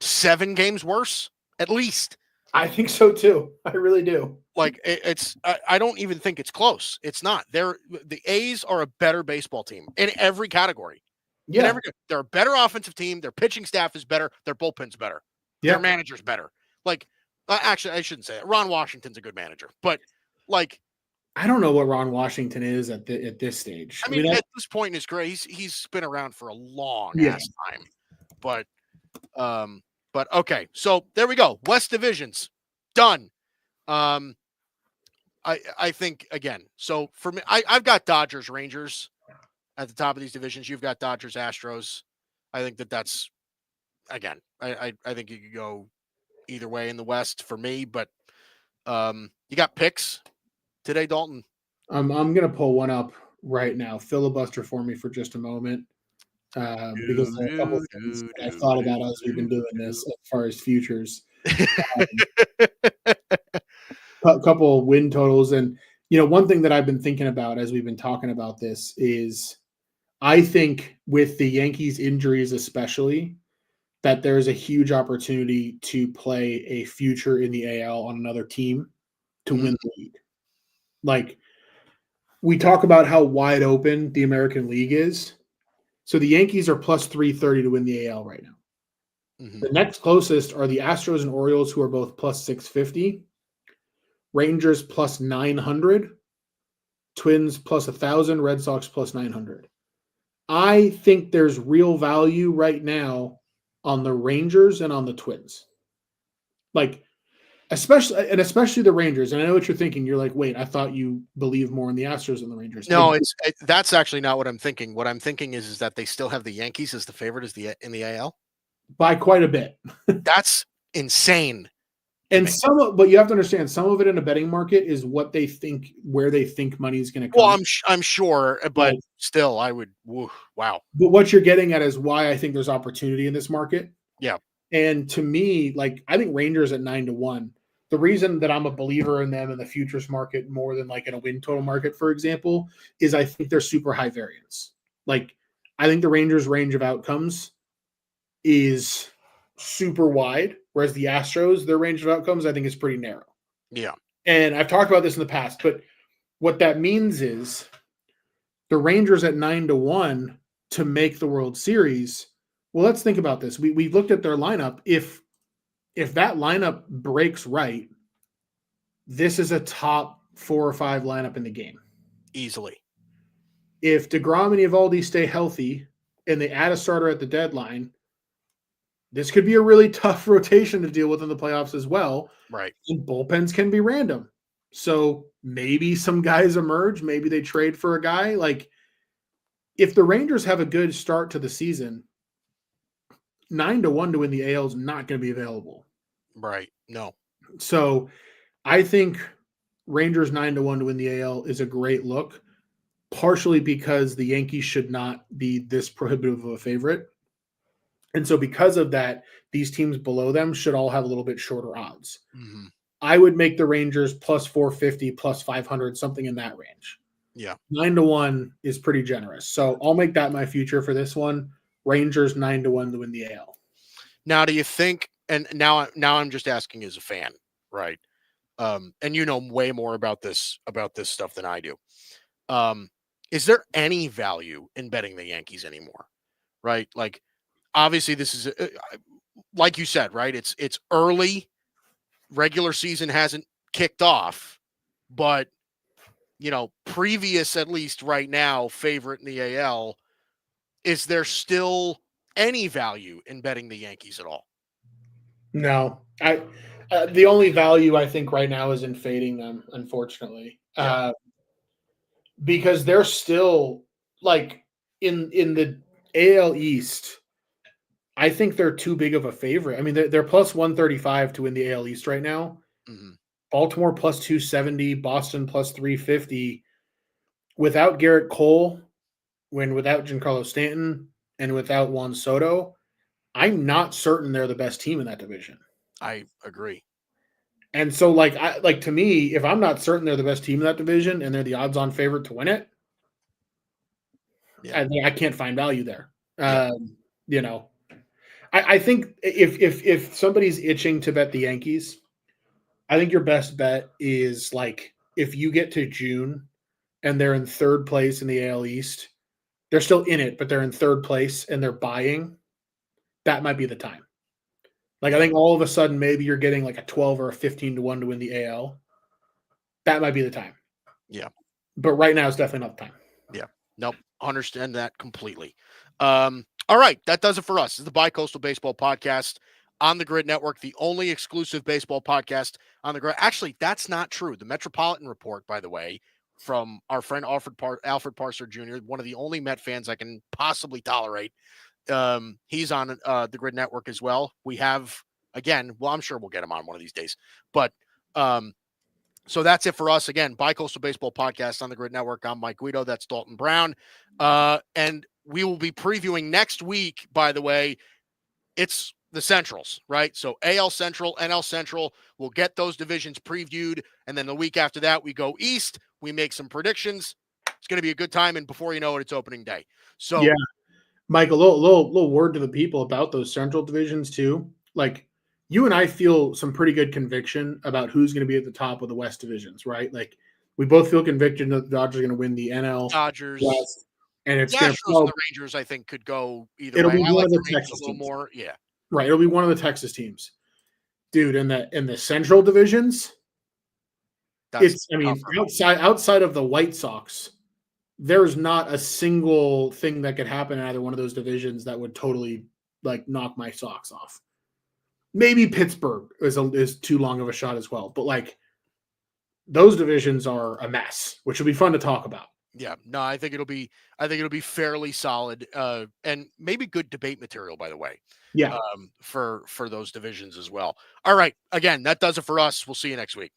7 games worse. At least. I think so too. I really do. Like, I don't even think it's close. It's not. The A's are a better baseball team in every category. Yeah. They're a better offensive team. Their pitching staff is better. Their bullpen's better. Yeah. Their manager's better. Like, actually, I shouldn't say it. Ron Washington's a good manager, but like, I don't know what Ron Washington is at this stage. I mean, at this point in his career, he's been around for a long ass time. But okay, so there we go. West divisions done. I think again. So for me, I've got Dodgers, Rangers at the top of these divisions. You've got Dodgers, Astros. I think that's again. I think you could go either way in the West for me. But you got picks today, Dalton. I'm gonna pull one up right now. Filibuster for me for just a moment. Because there are a couple things that I've thought about as we've been doing this as far as futures. A couple win totals. And, one thing that I've been thinking about as we've been talking about this is I think with the Yankees injuries especially, that there's a huge opportunity to play a future in the AL on another team to win the league. Like, we talk about how wide open the American League is. So the Yankees are plus 330 to win the AL right now. Mm-hmm. The next closest are the Astros and Orioles, who are both plus 650. Rangers plus 900. Twins plus 1,000. Red Sox plus 900. I think there's real value right now on the Rangers and on the Twins. Like, especially the Rangers. And I know what you're thinking. You're like, wait, I thought you believe more in the Astros than the Rangers. No, that's actually not what I'm thinking. What I'm thinking is that they still have the Yankees as the favorite in the AL by quite a bit. That's insane. And but you have to understand, some of it in a betting market is what they think, where they think money is going to come. Well, I'm sure, but still, I would. Wow. But what you're getting at is why I think there's opportunity in this market. Yeah. And to me, like, I think Rangers at 9-1. The reason that I'm a believer in them in the futures market more than like in a win total market, for example, is I think they're super high variance. Like, I think the Rangers' range of outcomes is super wide, whereas the Astros, their range of outcomes, I think is pretty narrow. Yeah. And I've talked about this in the past, but what that means is the Rangers at 9-1 to make the World Series. Well, let's think about this. We looked at their lineup. If that lineup breaks right, this is a top 4 or 5 lineup in the game. Easily. If DeGrom and Eovaldi stay healthy and they add a starter at the deadline, this could be a really tough rotation to deal with in the playoffs as well. Right. And bullpens can be random. So maybe some guys emerge. Maybe they trade for a guy. Like, if the Rangers have a good start to the season, 9-1 to win the AL is not going to be available. Right. No. So I think Rangers 9-1 to win the AL is a great look, partially because the Yankees should not be this prohibitive of a favorite. And so because of that, these teams below them should all have a little bit shorter odds. Mm-hmm. I would make the Rangers plus 450, plus 500, something in that range. Yeah. 9-1 is pretty generous. So I'll make that my future for this one. Rangers 9-1 to win the AL. Now, do you think, and now I'm just asking as a fan, right? And you know way more about this stuff than I do. Is there any value in betting the Yankees anymore? Right? Like, obviously this is like you said, right? It's early. Regular season hasn't kicked off, but previous, at least right now, favorite in the AL. Is there still any value in betting the Yankees at all? No, the only value I think right now is in fading them, unfortunately, because they're still like in the AL East. I think they're too big of a favorite. I mean, they're plus 135 to win the AL East right now. Mm-hmm. Baltimore plus 270, Boston plus 350. Without Gerrit Cole, without Giancarlo Stanton, and without Juan Soto, I'm not certain they're the best team in that division. I agree. And so, to me, if I'm not certain they're the best team in that division and they're the odds-on favorite to win it, I can't find value there. I think if somebody's itching to bet the Yankees, I think your best bet is like if you get to June and they're in third place in the AL East, they're still in it, but they're in third place and they're buying, that might be the time. Like, I think all of a sudden maybe you're getting like a 12 or a 15-1 to win the AL. That might be the time. Yeah. But right now, it's definitely not the time. Yeah. Nope. Understand that completely. All right. That does it for us. This is the Bicoastal Baseball Podcast on the Grid Network, the only exclusive baseball podcast on the Grid. Actually, that's not true. The Metropolitan Report, by the way, from our friend Alfred Parser Jr., one of the only Met fans I can possibly tolerate. He's on the Grid Network as well. We have, again, well, I'm sure we'll get him on one of these days. But so that's it for us. Again, Bicoastal Baseball Podcast on the Grid Network. I'm Mike Guido. That's Dalton Brown. And we will be previewing next week, by the way. It's the Centrals, right? So AL Central, NL Central, we'll get those divisions previewed. And then the week after that, we go east. We make some predictions. It's going to be a good time. And before you know it, it's opening day. So, yeah, Mike, a little word to the people about those Central divisions too. Like, you and I feel some pretty good conviction about who's going to be at the top of the West divisions, right? Like, we both feel conviction that the Dodgers are going to win the NL Dodgers, West, and it's the going to Astros and the Rangers, I think, could go either it'll way. be I one like of the the Rangers Texas a little teams. more. Yeah. Right. It'll be one of the Texas teams. Dude, in the Central divisions, That's outside of the White Sox, there's not a single thing that could happen in either one of those divisions that would totally like knock my socks off. Maybe Pittsburgh is too long of a shot as well, but like those divisions are a mess, which will be fun to talk about. Yeah, no, I think it'll be fairly solid, and maybe good debate material, by the way. Yeah. For those divisions as well. All right, again, that does it for us. We'll see you next week.